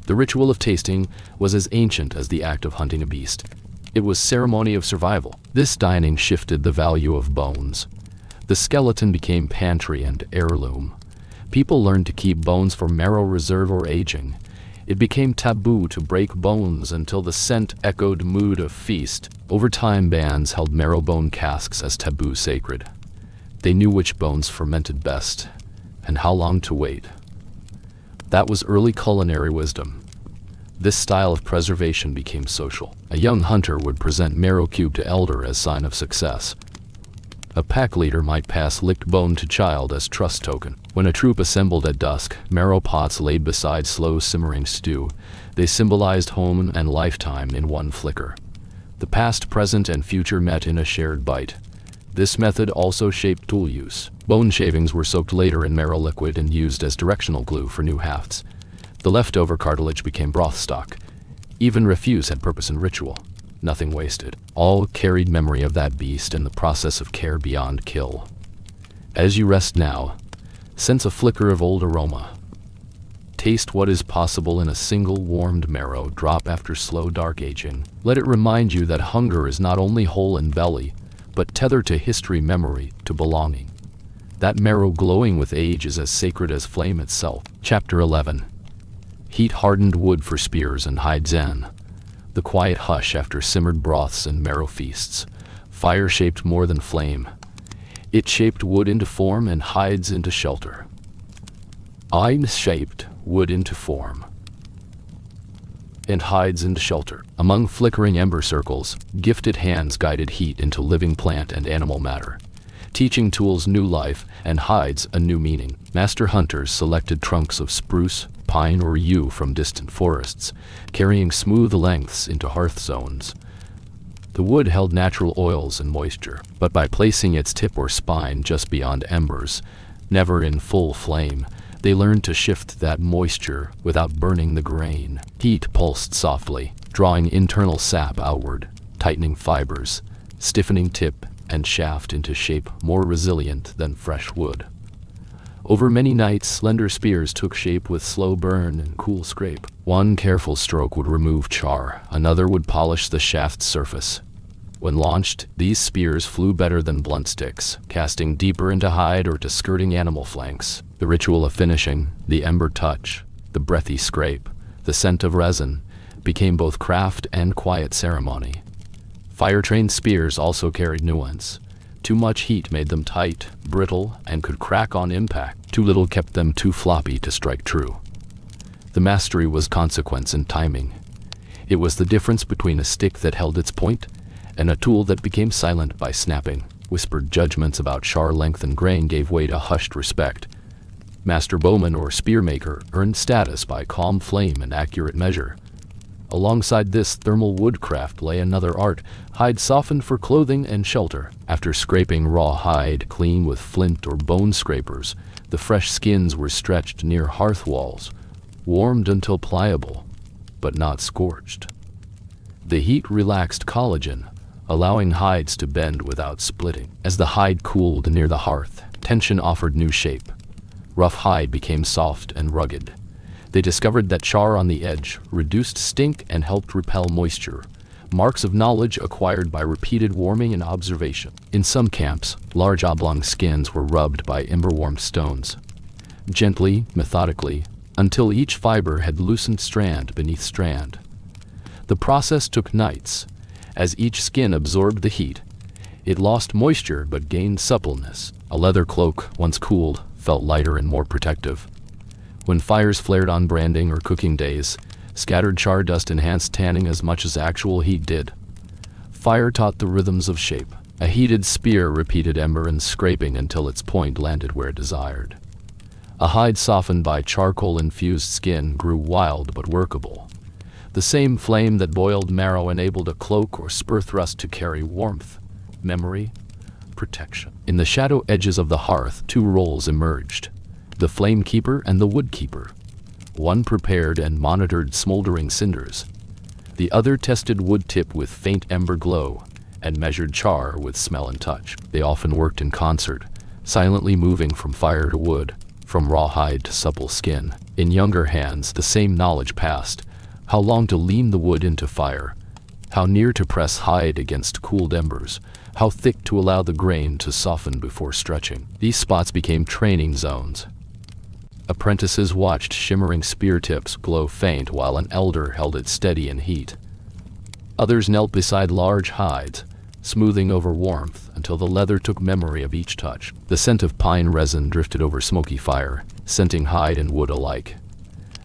The ritual of tasting was as ancient as the act of hunting a beast. It was ceremony of survival. This dining shifted the value of bones. The skeleton became pantry and heirloom. People learned to keep bones for marrow reserve or aging, It became taboo to break bones until the scent echoed mood of feast. Over time, bands held marrow bone casks as taboo sacred. They knew which bones fermented best and how long to wait. That was early culinary wisdom. This style of preservation became social. A young hunter would present marrow cube to elder as sign of success. A pack leader might pass licked bone to child as trust token. When a troop assembled at dusk, marrow pots laid beside slow simmering stew. They symbolized home and lifetime in one flicker. The past, present, and future met in a shared bite. This method also shaped tool use. Bone shavings were soaked later in marrow liquid and used as directional glue for new hafts. The leftover cartilage became broth stock. Even refuse had purpose and ritual. Nothing wasted. All carried memory of that beast and the process of care beyond kill. As you rest now, sense a flicker of old aroma. Taste what is possible in a single warmed marrow drop after slow dark aging. Let it remind you that hunger is not only whole in belly, but tethered to history, memory, to belonging. That marrow glowing with age is as sacred as flame itself. Chapter 11. Heat-hardened wood for spears and hide zen. The quiet hush after simmered broths and marrow feasts. Fire shaped more than flame. It shaped wood into form and hides into shelter. I shaped wood into form and hides into shelter. Among flickering ember circles, gifted hands guided heat into living plant and animal matter, teaching tools new life and hides a new meaning. Master hunters selected trunks of spruce, pine, or yew from distant forests, carrying smooth lengths into hearth zones. The wood held natural oils and moisture, but by placing its tip or spine just beyond embers, never in full flame, they learned to shift that moisture without burning the grain. Heat pulsed softly, drawing internal sap outward, tightening fibers, stiffening tip and shaft into shape more resilient than fresh wood. Over many nights, slender spears took shape with slow burn and cool scrape. One careful stroke would remove char, another would polish the shaft's surface. When launched, these spears flew better than blunt sticks, casting deeper into hide or to skirting animal flanks. The ritual of finishing, the ember touch, the breathy scrape, the scent of resin, became both craft and quiet ceremony. Fire-trained spears also carried nuance. Too much heat made them tight, brittle, and could crack on impact. Too little kept them too floppy to strike true. The mastery was consequence and timing. It was the difference between a stick that held its point and a tool that became silent by snapping. Whispered judgments about char length and grain gave way to hushed respect. Master bowman or spearmaker earned status by calm flame and accurate measure. Alongside this thermal woodcraft lay another art, hide softened for clothing and shelter. After scraping raw hide clean with flint or bone scrapers, the fresh skins were stretched near hearth walls, warmed until pliable, but not scorched. The heat relaxed collagen, allowing hides to bend without splitting. As the hide cooled near the hearth, tension offered new shape. Rough hide became soft and rugged. They discovered that char on the edge reduced stink and helped repel moisture, marks of knowledge acquired by repeated warming and observation. In some camps, large oblong skins were rubbed by ember-warmed stones, gently, methodically, until each fiber had loosened strand beneath strand. The process took nights. As each skin absorbed the heat, it lost moisture but gained suppleness. A leather cloak, once cooled, felt lighter and more protective. When fires flared on branding or cooking days, scattered char dust enhanced tanning as much as actual heat did. Fire taught the rhythms of shape. A heated spear repeated ember and scraping until its point landed where desired. A hide softened by charcoal-infused skin grew wild but workable. The same flame that boiled marrow enabled a cloak or spur thrust to carry warmth, memory, protection. In the shadow edges of the hearth, two roles emerged: the flame keeper and the wood keeper. One prepared and monitored smoldering cinders. The other tested wood tip with faint ember glow and measured char with smell and touch. They often worked in concert, silently moving from fire to wood, from raw hide to supple skin. In younger hands, the same knowledge passed: how long to lean the wood into fire, how near to press hide against cooled embers, how thick to allow the grain to soften before stretching. These spots became training zones. Apprentices watched shimmering spear tips glow faint while an elder held it steady in heat. Others knelt beside large hides, smoothing over warmth until the leather took memory of each touch. The scent of pine resin drifted over smoky fire, scenting hide and wood alike.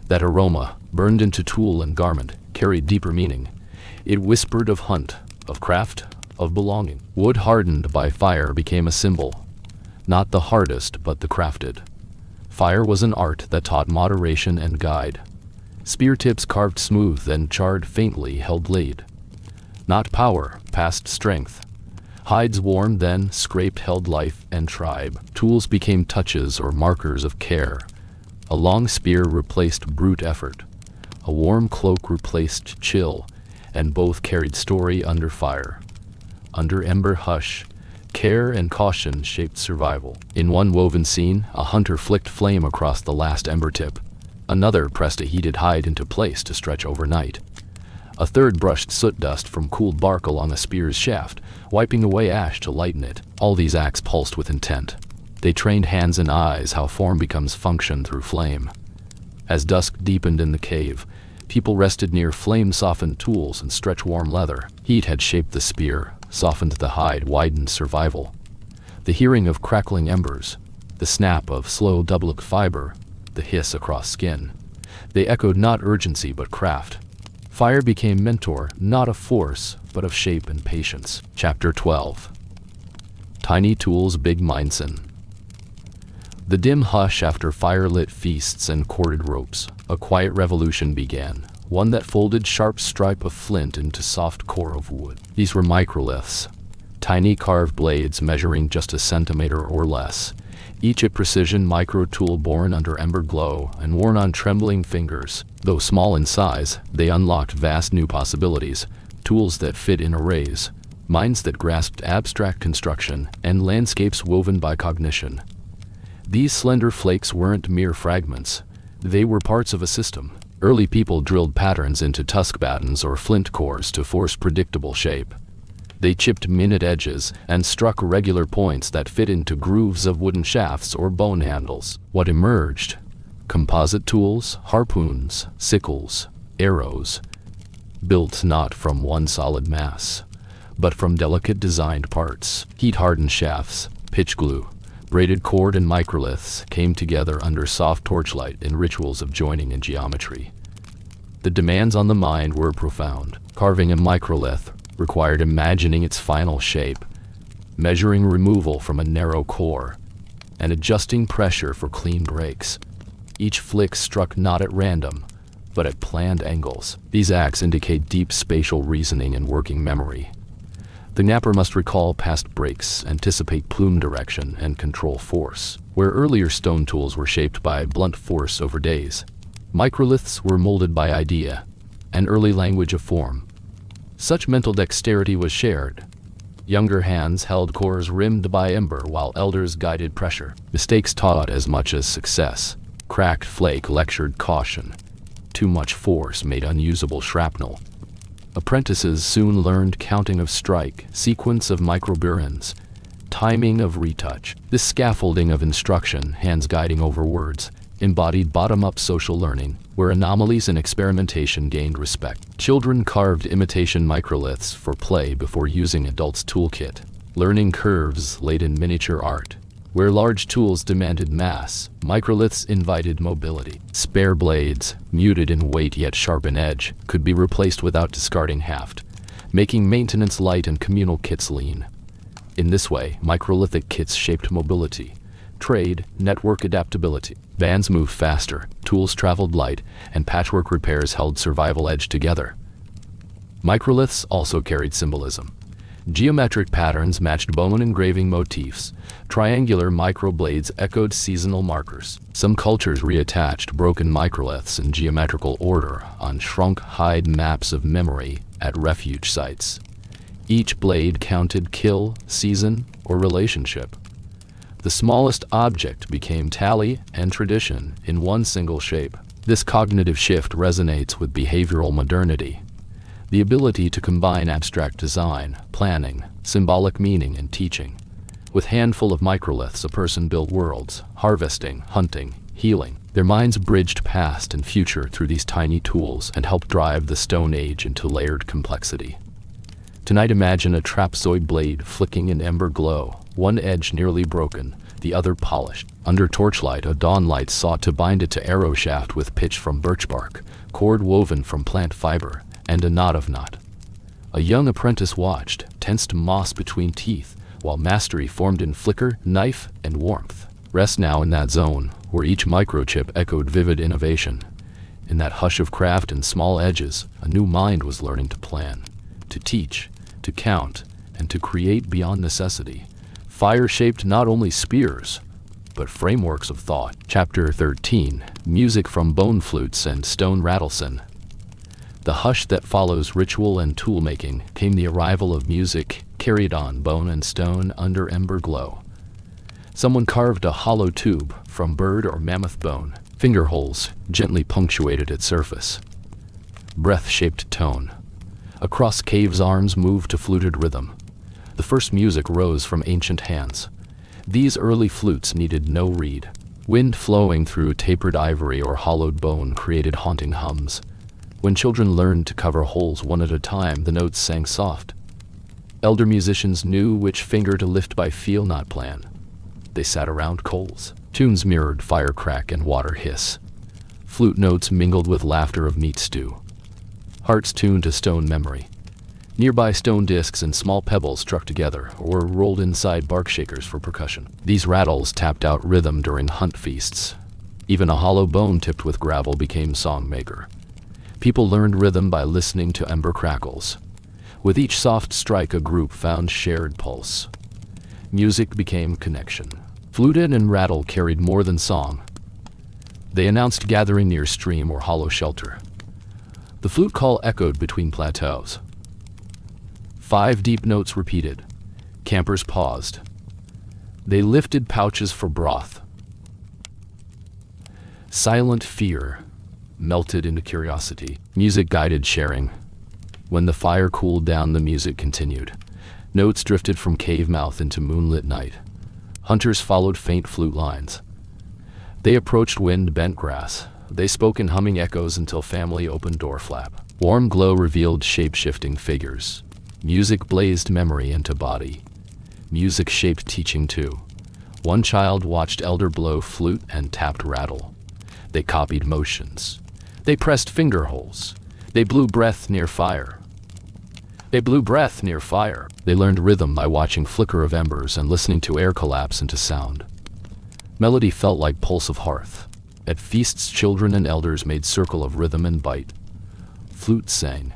That aroma, burned into tool and garment, carried deeper meaning. It whispered of hunt, of craft, of belonging. Wood hardened by fire became a symbol, not the hardest but the crafted. Fire was an art that taught moderation and guide. Spear tips carved smooth and charred faintly held blade. Not power, past strength. Hides worn then, scraped held life and tribe. Tools became touches or markers of care. A long spear replaced brute effort. A warm cloak replaced chill, and both carried story under fire. Under ember hush, care and caution shaped survival. In one woven scene, a hunter flicked flame across the last ember tip. Another pressed a heated hide into place to stretch overnight. A third brushed soot dust from cooled bark along a spear's shaft, wiping away ash to lighten it. All these acts pulsed with intent. They trained hands and eyes how form becomes function through flame. As dusk deepened in the cave, people rested near flame-softened tools and stretch-warm leather. Heat had shaped the spear, softened the hide, widened survival. The hearing of crackling embers, the snap of slow double-look fiber, the hiss across skin. They echoed not urgency but craft. Fire became mentor, not of force, but of shape and patience. Chapter 12. Tiny Tools, Big Mindsen. The dim hush after fire-lit feasts and corded ropes, a quiet revolution began, one that folded sharp stripe of flint into soft core of wood. These were microliths, tiny carved blades measuring just a centimeter or less, each a precision micro-tool born under ember glow and worn on trembling fingers. Though small in size, they unlocked vast new possibilities, tools that fit in arrays, minds that grasped abstract construction, and landscapes woven by cognition. These slender flakes weren't mere fragments. They were parts of a system. Early people drilled patterns into tusk battens or flint cores to force predictable shape. They chipped minute edges and struck regular points that fit into grooves of wooden shafts or bone handles. What emerged? Composite tools, harpoons, sickles, arrows, built not from one solid mass, but from delicate designed parts. Heat-hardened shafts, pitch glue, braided cord and microliths came together under soft torchlight in rituals of joining and geometry. The demands on the mind were profound. Carving a microlith required imagining its final shape, measuring removal from a narrow core, and adjusting pressure for clean breaks. Each flick struck not at random, but at planned angles. These acts indicate deep spatial reasoning and working memory. The knapper must recall past breaks, anticipate plume direction, and control force. Where earlier stone tools were shaped by blunt force over days, microliths were molded by idea, an early language of form. Such mental dexterity was shared. Younger hands held cores rimmed by ember while elders guided pressure. Mistakes taught as much as success. Cracked flake lectured caution. Too much force made unusable shrapnel. Apprentices soon learned counting of strike, sequence of microburins, timing of retouch. This scaffolding of instruction, hands guiding over words, embodied bottom-up social learning, where anomalies and experimentation gained respect. Children carved imitation microliths for play before using adults' toolkit, learning curves laid in miniature art. Where large tools demanded mass, microliths invited mobility. Spare blades, muted in weight yet sharp in edge, could be replaced without discarding haft, making maintenance light and communal kits lean. In this way, microlithic kits shaped mobility, trade, network adaptability. Vans moved faster, tools traveled light, and patchwork repairs held survival edge together. Microliths also carried symbolism. Geometric patterns matched bone engraving motifs. Triangular microblades echoed seasonal markers. Some cultures reattached broken microliths in geometrical order on shrunk hide maps of memory at refuge sites. Each blade counted kill, season, or relationship. The smallest object became tally and tradition in one single shape. This cognitive shift resonates with behavioral modernity. The ability to combine abstract design, planning, symbolic meaning, and teaching. With handful of microliths, a person built worlds, harvesting, hunting, healing. Their minds bridged past and future through these tiny tools and helped drive the Stone Age into layered complexity. Tonight imagine a trapezoid blade flicking in ember glow, one edge nearly broken, the other polished. Under torchlight, a dawnlight sought to bind it to arrow shaft with pitch from birch bark, cord woven from plant fiber, and a knot of knot. A young apprentice watched, tensed moss between teeth, while mastery formed in flicker, knife, and warmth. Rest now in that zone, where each microchip echoed vivid innovation. In that hush of craft and small edges, a new mind was learning to plan, to teach, to count, and to create beyond necessity. Fire shaped not only spears, but frameworks of thought. Chapter 13, Music from Bone Flutes and Stone Rattleson. The hush that follows ritual and tool-making came the arrival of music carried on bone and stone under ember glow. Someone carved a hollow tube from bird or mammoth bone. Finger holes gently punctuated its surface. Breath-shaped tone. Across caves arms moved to fluted rhythm. The first music rose from ancient hands. These early flutes needed no reed. Wind flowing through tapered ivory or hollowed bone created haunting hums. When children learned to cover holes one at a time, the notes sang soft. Elder musicians knew which finger to lift by feel, not plan. They sat around coals. Tunes mirrored fire crack and water hiss. Flute notes mingled with laughter of meat stew. Hearts tuned to stone memory. Nearby stone discs and small pebbles struck together or were rolled inside bark shakers for percussion. These rattles tapped out rhythm during hunt feasts. Even a hollow bone tipped with gravel became songmaker. People learned rhythm by listening to ember crackles. With each soft strike, a group found shared pulse. Music became connection. Fluted and rattle carried more than song. They announced gathering near stream or hollow shelter. The flute call echoed between plateaus. 5 deep notes repeated. Campers paused. They lifted pouches for broth. Silent fear melted into curiosity. Music guided sharing. When the fire cooled down, the music continued. Notes drifted from cave mouth into moonlit night. Hunters followed faint flute lines. They approached wind-bent grass. They spoke in humming echoes until family opened door flap. Warm glow revealed shape-shifting figures. Music blazed memory into body. Music shaped teaching too. One child watched elder blow flute and tapped rattle. They copied motions. They pressed finger holes. They blew breath near fire. They learned rhythm by watching flicker of embers and listening to air collapse into sound. Melody felt like pulse of hearth. At feasts, children and elders made circle of rhythm and bite. Flutes sang.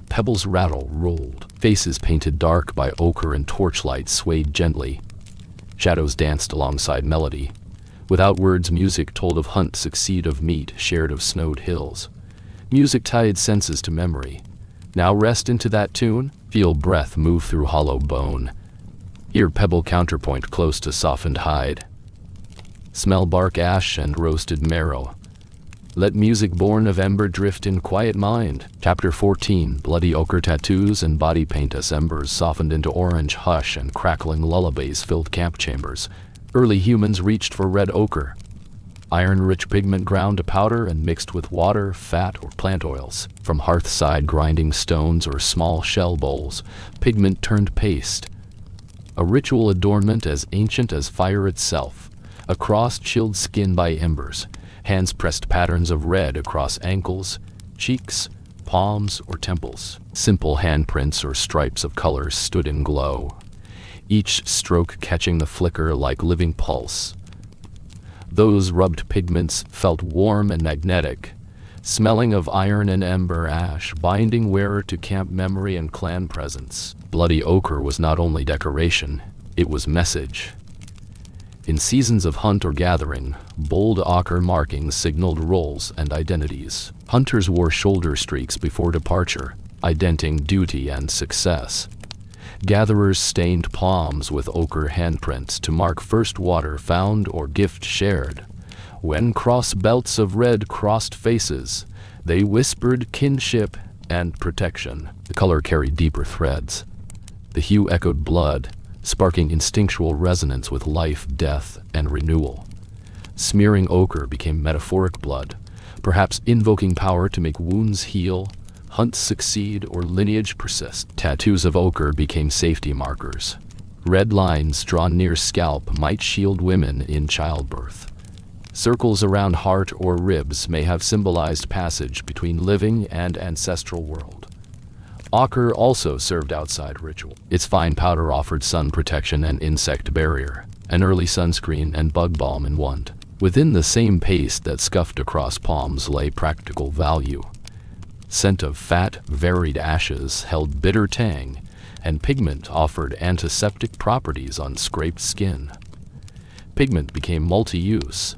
Pebbles rattle rolled. Faces painted dark by ochre and torchlight swayed gently. Shadows danced alongside melody. Without words, music told of hunt, succeed of meat, shared of snowed hills. Music tied senses to memory. Now rest into that tune, feel breath move through hollow bone. Hear pebble counterpoint close to softened hide. Smell bark ash and roasted marrow. Let music born of ember drift in quiet mind. Chapter 14, Bloody ochre tattoos and body paint as embers softened into orange hush and crackling lullabies filled camp chambers. Early humans reached for red ochre. Iron-rich pigment ground to powder and mixed with water, fat, or plant oils. From hearth-side grinding stones or small shell bowls, pigment turned paste. A ritual adornment as ancient as fire itself. Across chilled skin by embers. Hands pressed patterns of red across ankles, cheeks, palms, or temples. Simple handprints or stripes of colors stood in glow, each stroke catching the flicker like living pulse. Those rubbed pigments felt warm and magnetic, smelling of iron and ember ash, binding wearer to camp memory and clan presence. Bloody ochre was not only decoration, it was message. In seasons of hunt or gathering, bold ochre markings signaled roles and identities. Hunters wore shoulder streaks before departure, identing duty and success. Gatherers stained palms with ochre handprints to mark first water found or gift shared. When cross belts of red crossed faces, they whispered kinship and protection. The color carried deeper threads. The hue echoed blood, sparking instinctual resonance with life, death, and renewal. Smearing ochre became metaphoric blood, perhaps invoking power to make wounds heal, hunts succeed, or lineage persist. Tattoos of ochre became safety markers. Red lines drawn near scalp might shield women in childbirth. Circles around heart or ribs may have symbolized passage between living and ancestral world. Ochre also served outside ritual. Its fine powder offered sun protection and insect barrier, an early sunscreen and bug balm in one. Within the same paste that scuffed across palms lay practical value. Scent of fat, varied ashes held bitter tang, and pigment offered antiseptic properties on scraped skin. Pigment became multi-use.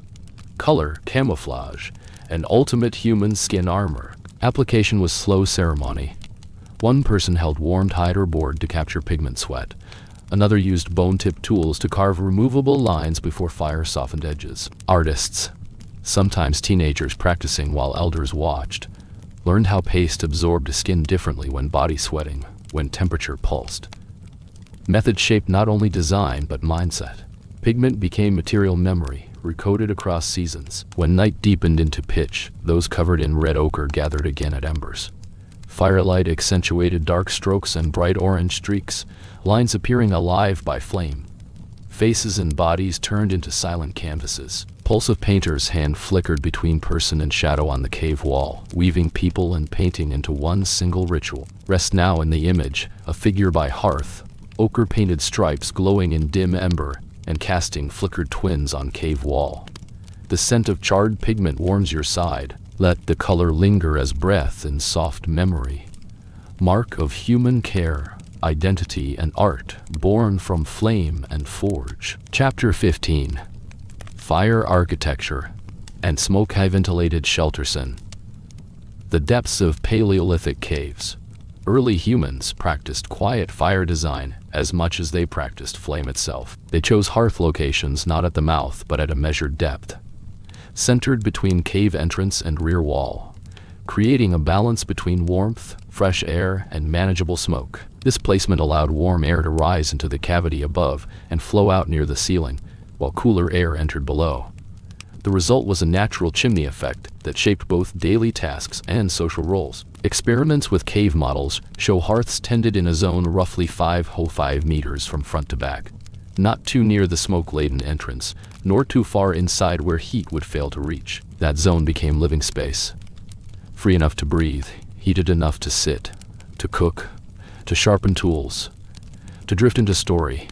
Color, camouflage, and ultimate human skin armor. Application was slow ceremony. One person held warmed hide or board to capture pigment sweat. Another used bone-tipped tools to carve removable lines before fire softened edges. Artists, sometimes teenagers practicing while elders watched, learned how paste absorbed skin differently when body sweating, when temperature pulsed. Method shaped not only design but mindset. Pigment became material memory, recoded across seasons. When night deepened into pitch, those covered in red ochre gathered again at embers. Firelight accentuated dark strokes and bright orange streaks, lines appearing alive by flame. Faces and bodies turned into silent canvases. Pulse of painter's hand flickered between person and shadow on the cave wall, weaving people and painting into one single ritual. Rest now in the image, a figure by hearth, ochre-painted stripes glowing in dim ember, and casting flickered twins on cave wall. The scent of charred pigment warms your side. Let the color linger as breath in soft memory. Mark of human care, identity, and art, born from flame and forge. Chapter 15. Fire Architecture and Smoke-High-Ventilated Shelterson. The depths of Paleolithic caves. Early humans practiced quiet fire design as much as they practiced flame itself. They chose hearth locations not at the mouth but at a measured depth, centered between cave entrance and rear wall, creating a balance between warmth, fresh air, and manageable smoke. This placement allowed warm air to rise into the cavity above and flow out near the ceiling, while cooler air entered below. The result was a natural chimney effect that shaped both daily tasks and social roles. Experiments with cave models show hearths tended in a zone roughly 5 meters from front to back, not too near the smoke-laden entrance, nor too far inside where heat would fail to reach. That zone became living space. Free enough to breathe, heated enough to sit, to cook, to sharpen tools, to drift into story.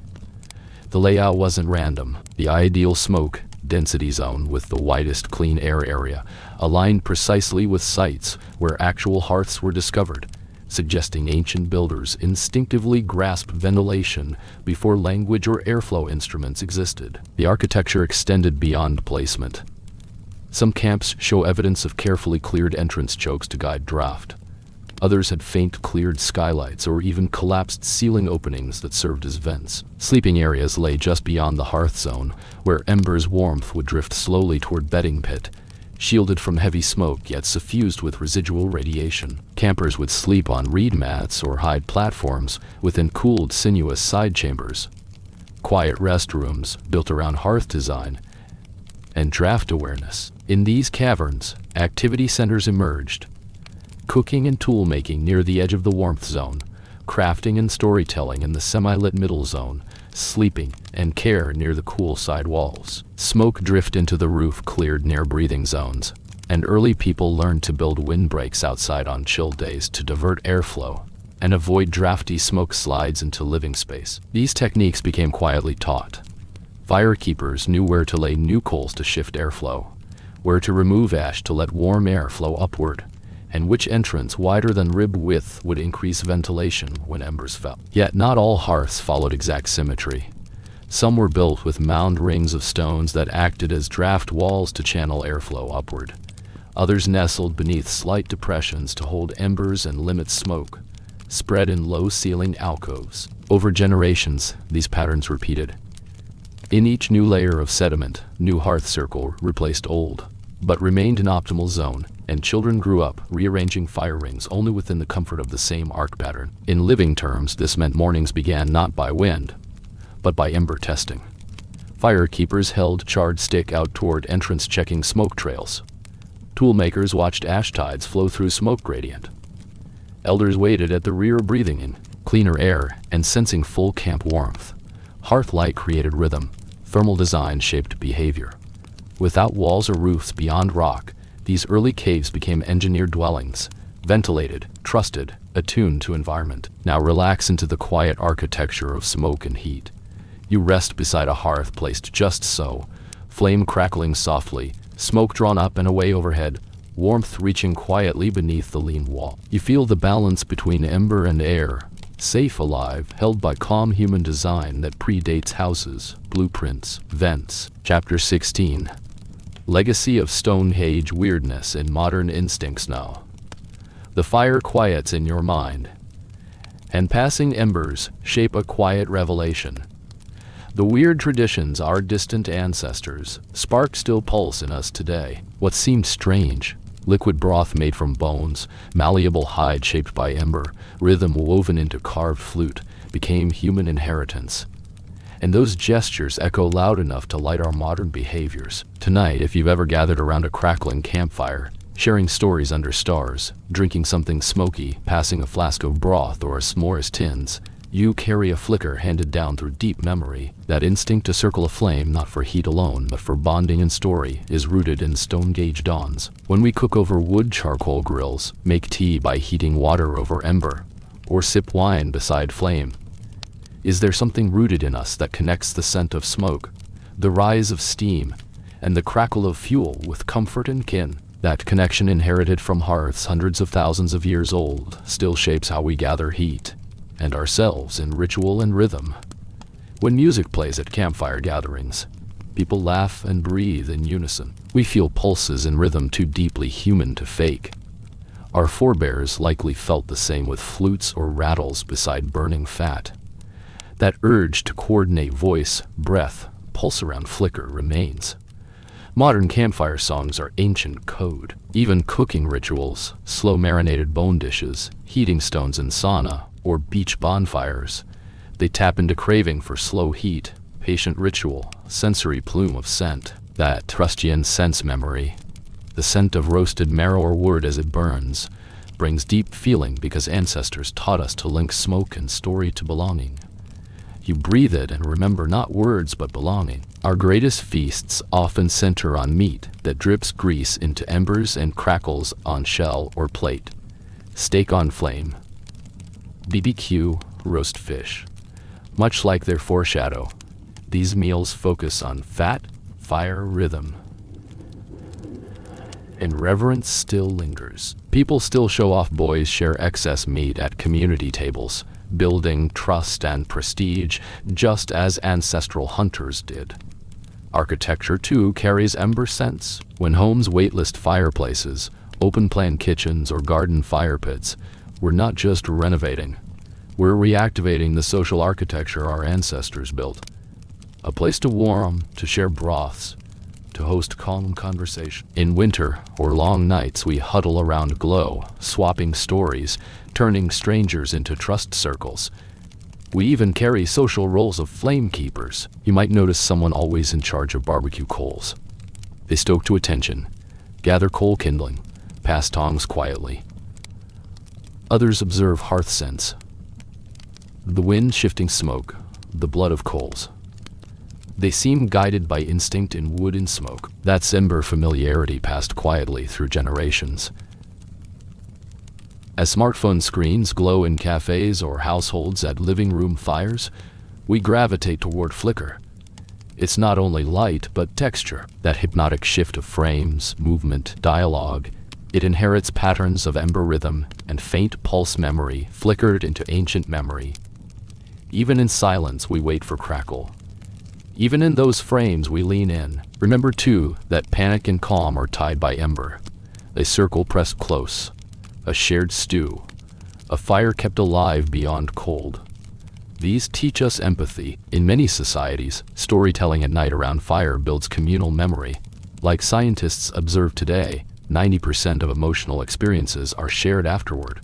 The layout wasn't random. The ideal smoke density zone with the widest clean air area aligned precisely with sites where actual hearths were discovered, suggesting ancient builders instinctively grasped ventilation before language or airflow instruments existed. The architecture extended beyond placement. Some camps show evidence of carefully cleared entrance chokes to guide draft. Others had faint cleared skylights or even collapsed ceiling openings that served as vents. Sleeping areas lay just beyond the hearth zone, where embers' warmth would drift slowly toward bedding pit, shielded from heavy smoke yet suffused with residual radiation. Campers would sleep on reed mats or hide platforms within cooled, sinuous side chambers. Quiet restrooms built around hearth design and draft awareness. In these caverns, activity centers emerged. Cooking and tool-making near the edge of the warmth zone, crafting and storytelling in the semi-lit middle zone, sleeping and care near the cool side walls. Smoke drift into the roof cleared near breathing zones, and early people learned to build windbreaks outside on chill days to divert airflow and avoid drafty smoke slides into living space. These techniques became quietly taught. Firekeepers knew where to lay new coals to shift airflow, where to remove ash to let warm air flow upward, and which entrance wider than rib width would increase ventilation when embers fell. Yet not all hearths followed exact symmetry. Some were built with mound rings of stones that acted as draft walls to channel airflow upward. Others nestled beneath slight depressions to hold embers and limit smoke, spread in low-ceilinged alcoves. Over generations, these patterns repeated. In each new layer of sediment, new hearth circle replaced old, but remained in optimal zone, and children grew up rearranging fire rings only within the comfort of the same arc pattern. In living terms, this meant mornings began not by wind, but by ember testing. Firekeepers held charred stick out toward entrance checking smoke trails. Toolmakers watched ash tides flow through smoke gradient. Elders waited at the rear breathing in cleaner air and sensing full camp warmth. Hearth light created rhythm. Thermal design shaped behavior. Without walls or roofs beyond rock, these early caves became engineered dwellings, ventilated, trusted, attuned to environment. Now relax into the quiet architecture of smoke and heat. You rest beside a hearth placed just so, flame crackling softly, smoke drawn up and away overhead, warmth reaching quietly beneath the lean wall. You feel the balance between ember and air, safe alive, held by calm human design that predates houses, blueprints, vents. Chapter 16. Legacy of Stone Age weirdness and modern instincts now. The fire quiets in your mind, and passing embers shape a quiet revelation. The weird traditions our distant ancestors spark still pulse in us today. What seemed strange, liquid broth made from bones, malleable hide shaped by ember, rhythm woven into carved flute, became human inheritance. And those gestures echo loud enough to light our modern behaviors. Tonight, if you've ever gathered around a crackling campfire, sharing stories under stars, drinking something smoky, passing a flask of broth or a s'mores tins, you carry a flicker handed down through deep memory. That instinct to circle a flame, not for heat alone, but for bonding and story, is rooted in Stone Age dawns. When we cook over wood charcoal grills, make tea by heating water over ember, or sip wine beside flame, is there something rooted in us that connects the scent of smoke, the rise of steam, and the crackle of fuel with comfort and kin? That connection, inherited from hearths hundreds of thousands of years old, still shapes how we gather heat and ourselves in ritual and rhythm. When music plays at campfire gatherings, people laugh and breathe in unison. We feel pulses in rhythm too deeply human to fake. Our forebears likely felt the same with flutes or rattles beside burning fat. That urge to coordinate voice, breath, pulse around flicker remains. Modern campfire songs are ancient code. Even cooking rituals, slow marinated bone dishes, heating stones in sauna, or beach bonfires, they tap into craving for slow heat, patient ritual, sensory plume of scent. That Trustian sense memory, the scent of roasted marrow or wood as it burns, brings deep feeling because ancestors taught us to link smoke and story to belonging. You breathe it and remember not words but belonging. Our greatest feasts often center on meat that drips grease into embers and crackles on shell or plate. Steak on flame, BBQ, roast fish. Much like their foreshadow, these meals focus on fat, fire, rhythm. And reverence still lingers. People still show off, boys share excess meat at community tables, building trust and prestige just as ancestral hunters did. Architecture, too, carries ember scents. When homes waitlist fireplaces, open-plan kitchens, or garden fire pits, we're not just renovating. We're reactivating the social architecture our ancestors built. A place to warm, to share broths, to host calm conversation. In winter or long nights, we huddle around glow, swapping stories, turning strangers into trust circles. We even carry social roles of flame keepers. You might notice someone always in charge of barbecue coals. They stoke to attention, gather coal kindling, pass tongs quietly. Others observe hearth scents, the wind shifting smoke, the blood of coals. They seem guided by instinct in wood and smoke. That's ember familiarity passed quietly through generations. As smartphone screens glow in cafes or households at living room fires, we gravitate toward flicker. It's not only light, but texture, that hypnotic shift of frames, movement, dialogue. It inherits patterns of ember rhythm and faint pulse memory flickered into ancient memory. Even in silence, we wait for crackle. Even in those frames, we lean in. Remember, too, that panic and calm are tied by ember. A circle pressed close, a shared stew, a fire kept alive beyond cold. These teach us empathy. In many societies, storytelling at night around fire builds communal memory. Like scientists observe today, 90% of emotional experiences are shared afterward.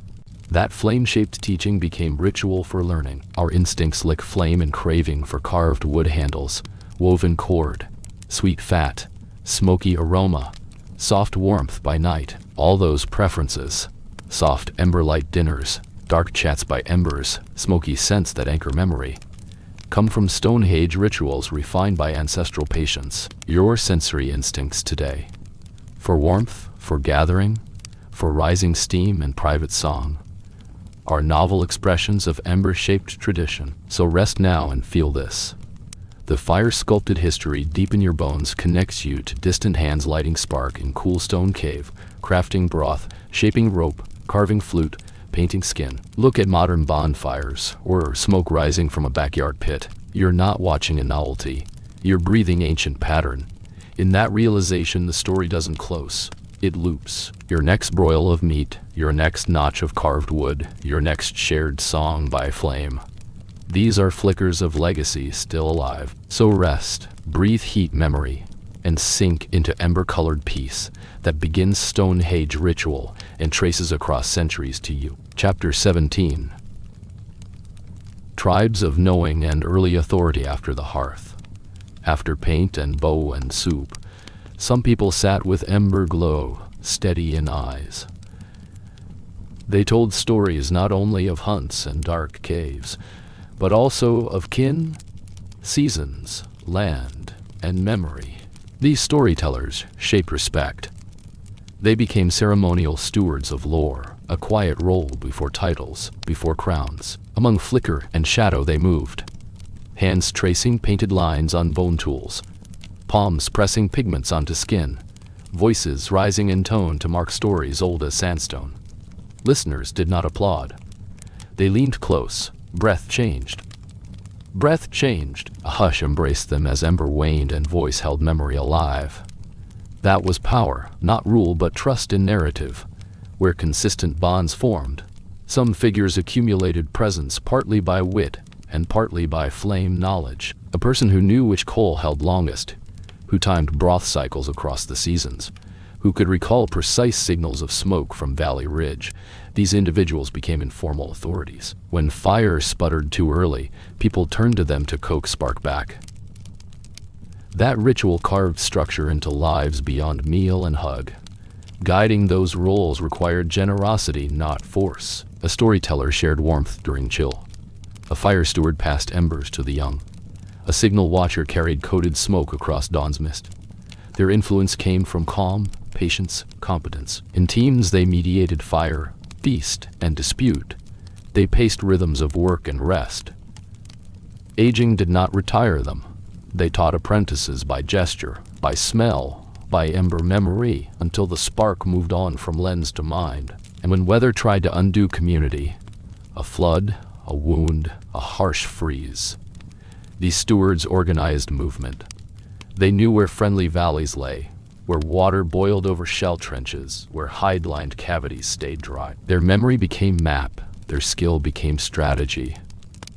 That flame-shaped teaching became ritual for learning. Our instincts lick flame and craving for carved wood handles, woven cord, sweet fat, smoky aroma, soft warmth by night, all those preferences. Soft ember-light dinners, dark chats by embers, smoky scents that anchor memory, come from Stonehenge rituals refined by ancestral patience. Your sensory instincts today. For warmth, for gathering, for rising steam and private song, are novel expressions of ember-shaped tradition. So rest now and feel this. The fire-sculpted history deep in your bones connects you to distant hands lighting spark in cool stone cave, crafting broth, shaping rope, carving flute, painting skin. Look at modern bonfires, or smoke rising from a backyard pit. You're not watching a novelty. You're breathing ancient pattern. In that realization, the story doesn't close. It loops. Your next broil of meat, your next notch of carved wood, your next shared song by flame. These are flickers of legacy still alive. So rest, breathe heat memory, and sink into ember-colored peace that begins Stonehenge ritual and traces across centuries to you. Chapter 17. Tribes of knowing and early authority after the hearth. After paint and bow and soup, some people sat with ember glow, steady in eyes. They told stories not only of hunts and dark caves, but also of kin, seasons, land, and memory. These storytellers shaped respect. They became ceremonial stewards of lore, a quiet role before titles, before crowns. Among flicker and shadow they moved, hands tracing painted lines on bone tools, palms pressing pigments onto skin, voices rising in tone to mark stories old as sandstone. Listeners did not applaud. They leaned close. Breath changed. Breath changed. A hush embraced them as ember waned and voice held memory alive. That was power, not rule but trust in narrative, where consistent bonds formed. Some figures accumulated presence partly by wit and partly by flame knowledge. A person who knew which coal held longest, who timed broth cycles across the seasons, who could recall precise signals of smoke from Valley Ridge. These individuals became informal authorities. When fire sputtered too early, people turned to them to coax spark back. That ritual carved structure into lives beyond meal and hug. Guiding those roles required generosity, not force. A storyteller shared warmth during chill. A fire steward passed embers to the young. A signal watcher carried coated smoke across dawn's mist. Their influence came from calm, patience, competence. In teams they mediated fire, feast, and dispute. They paced rhythms of work and rest. Aging did not retire them. They taught apprentices by gesture, by smell, by ember memory, until the spark moved on from lens to mind. And when weather tried to undo community, a flood, a wound, a harsh freeze, these stewards organized movement. They knew where friendly valleys lay, where water boiled over shell trenches, where hide-lined cavities stayed dry. Their memory became map, their skill became strategy.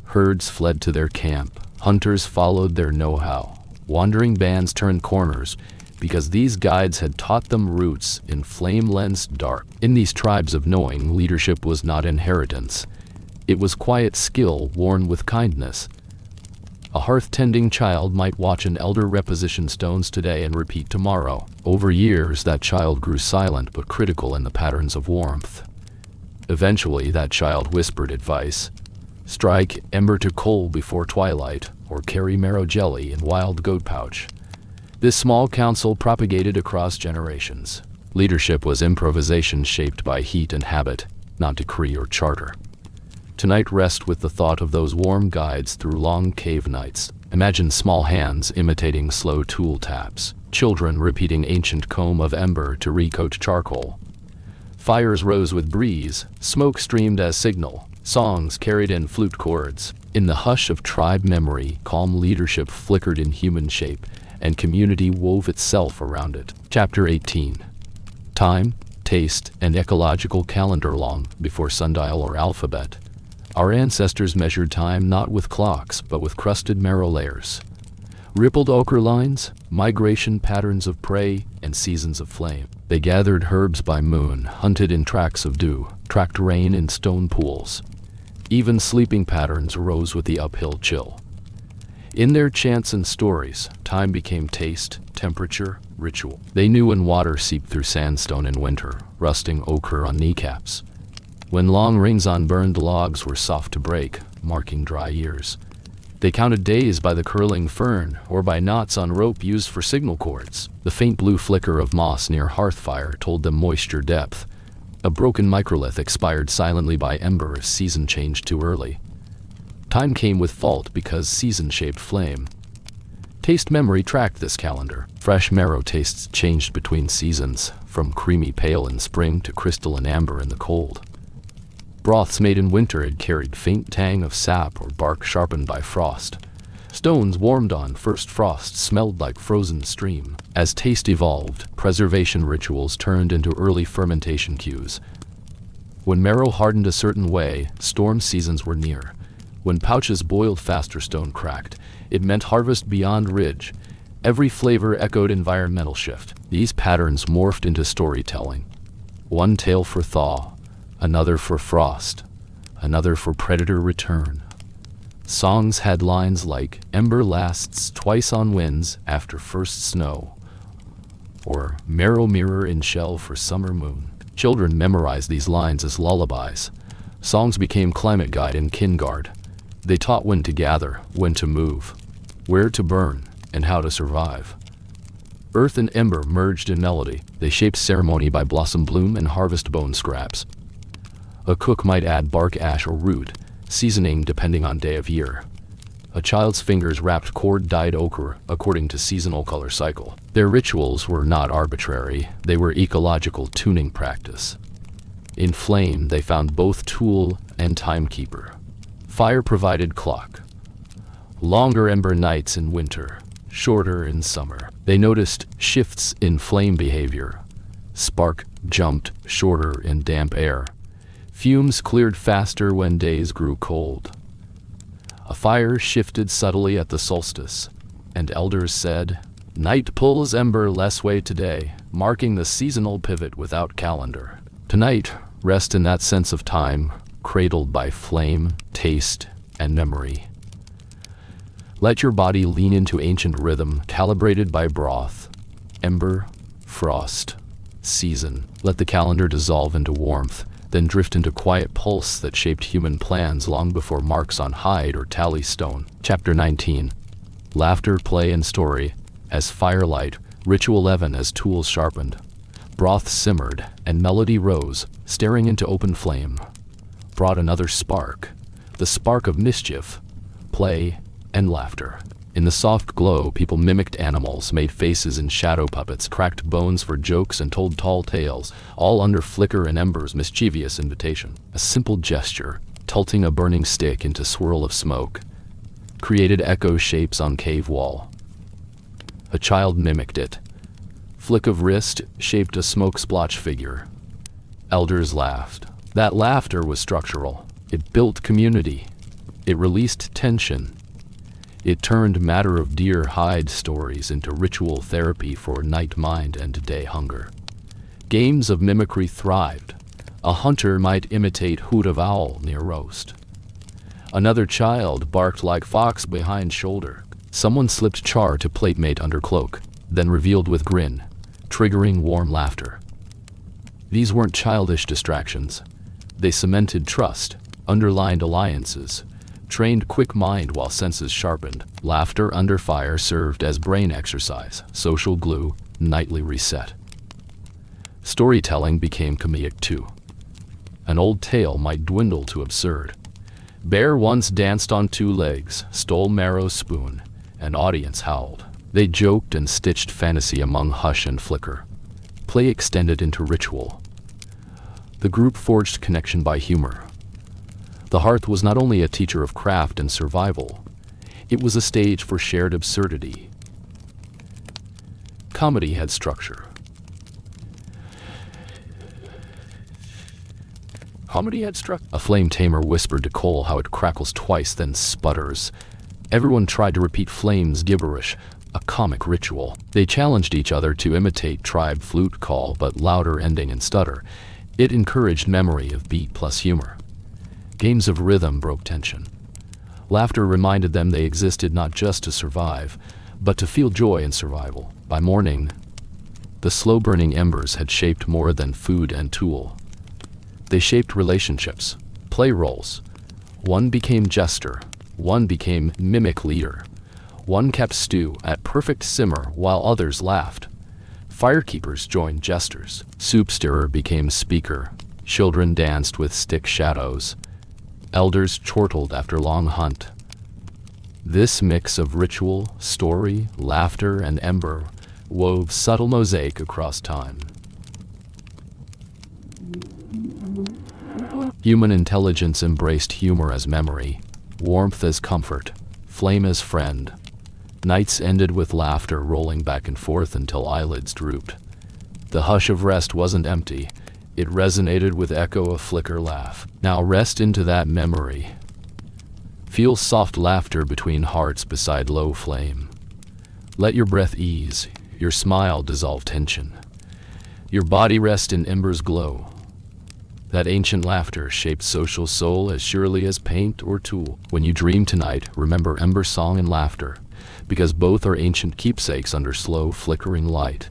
Herds fled to their camp, hunters followed their know-how. Wandering bands turned corners, because these guides had taught them roots in flame-lensed dark. In these tribes of knowing, leadership was not inheritance. It was quiet skill worn with kindness. A hearth-tending child might watch an elder reposition stones today and repeat tomorrow. Over years, that child grew silent but critical in the patterns of warmth. Eventually, that child whispered advice. Strike ember to coal before twilight, or carry marrow jelly in wild goat pouch. This small counsel propagated across generations. Leadership was improvisation shaped by heat and habit, not decree or charter. Tonight rest with the thought of those warm guides through long cave nights. Imagine small hands imitating slow tool taps, children repeating ancient comb of ember to recoat charcoal. Fires rose with breeze, smoke streamed as signal, songs carried in flute chords. In the hush of tribe memory, calm leadership flickered in human shape, and community wove itself around it. Chapter 18. Time, taste, and ecological calendar. Long before sundial or alphabet, our ancestors measured time not with clocks, but with crusted marrow layers. Rippled ochre lines, migration patterns of prey, and seasons of flame. They gathered herbs by moon, hunted in tracks of dew, tracked rain in stone pools. Even sleeping patterns rose with the uphill chill. In their chants and stories, time became taste, temperature, ritual. They knew when water seeped through sandstone in winter, rusting ochre on kneecaps. When long rings on burned logs were soft to break, marking dry years. They counted days by the curling fern or by knots on rope used for signal cords. The faint blue flicker of moss near hearth fire told them moisture depth. A broken microlith expired silently by ember if season changed too early. Time came with fault because season-shaped flame. Taste memory tracked this calendar. Fresh marrow tastes changed between seasons, from creamy pale in spring to crystalline amber in the cold. Broths made in winter had carried faint tang of sap or bark sharpened by frost. Stones warmed on first frost smelled like frozen stream. As taste evolved, preservation rituals turned into early fermentation cues. When marrow hardened a certain way, storm seasons were near. When pouches boiled faster, stone cracked. It meant harvest beyond ridge. Every flavor echoed environmental shift. These patterns morphed into storytelling. One tale for thaw, another for frost, another for predator return. Songs had lines like, "Ember lasts twice on winds after first snow," or "Marrow mirror in shell for summer moon." Children memorized these lines as lullabies. Songs became climate guide in kindergarten. They taught when to gather, when to move, where to burn, and how to survive. Earth and ember merged in melody. They shaped ceremony by blossom bloom and harvest bone scraps. A cook might add bark ash or root, seasoning depending on day of year. A child's fingers wrapped cord-dyed ochre according to seasonal color cycle. Their rituals were not arbitrary, they were ecological tuning practice. In flame, they found both tool and timekeeper. Fire provided clock. Longer ember nights in winter, shorter in summer. They noticed shifts in flame behavior. Spark jumped shorter in damp air. Fumes cleared faster when days grew cold. A fire shifted subtly at the solstice, and elders said, "Night pulls ember less way today," marking the seasonal pivot without calendar. Tonight, rest in that sense of time, cradled by flame, taste, and memory. Let your body lean into ancient rhythm, calibrated by broth, ember, frost, season. Let the calendar dissolve into warmth, then drift into quiet pulse that shaped human plans long before marks on hide or tally stone. Chapter 19. Laughter, play, and story. As firelight, ritual leaven as tools sharpened. Broth simmered, and melody rose, staring into open flame. Brought another spark, the spark of mischief, play, and laughter. In the soft glow, people mimicked animals, made faces in shadow puppets, cracked bones for jokes, and told tall tales, all under flicker and ember's mischievous invitation. A simple gesture, tilting a burning stick into swirl of smoke, created echo shapes on cave wall. A child mimicked it. Flick of wrist shaped a smoke splotch figure. Elders laughed. That laughter was structural. It built community. It released tension. It turned matter of deer hide stories into ritual therapy for night mind and day hunger. Games of mimicry thrived. A hunter might imitate hoot of owl near roast. Another child barked like fox behind shoulder. Someone slipped char to platemate under cloak, then revealed with grin, triggering warm laughter. These weren't childish distractions. They cemented trust, underlined alliances, trained quick mind while senses sharpened. Laughter under fire served as brain exercise, social glue, nightly reset. Storytelling became comedic too. An old tale might dwindle to absurd. Bear once danced on two legs, stole Marrow's spoon, and audience howled. They joked and stitched fantasy among hush and flicker. Play extended into ritual. The group forged connection by humor. The hearth was not only a teacher of craft and survival, it was a stage for shared absurdity. Comedy had structure. A flame tamer whispered to Cole how it crackles twice, then sputters. Everyone tried to repeat Flame's gibberish, a comic ritual. They challenged each other to imitate tribe flute call, but louder ending and stutter. It encouraged memory of beat plus humor. Games of rhythm broke tension. Laughter reminded them they existed not just to survive, but to feel joy in survival. By morning, the slow-burning embers had shaped more than food and tool. They shaped relationships, play roles. One became jester, one became mimic leader. One kept stew at perfect simmer while others laughed. Firekeepers joined jesters. Soup stirrer became speaker. Children danced with stick shadows. Elders chortled after long hunt. This mix of ritual, story, laughter, and ember wove subtle mosaic across time. Human intelligence embraced humor as memory, warmth as comfort, flame as friend. Nights ended with laughter rolling back and forth until eyelids drooped. The hush of rest wasn't empty. It resonated with echo of flicker laugh. Now rest into that memory. Feel soft laughter between hearts beside low flame. Let your breath ease, your smile dissolve tension. Your body rest in embers glow. That ancient laughter shaped social soul as surely as paint or tool. When you dream tonight, remember ember song and laughter, because both are ancient keepsakes under slow, flickering light.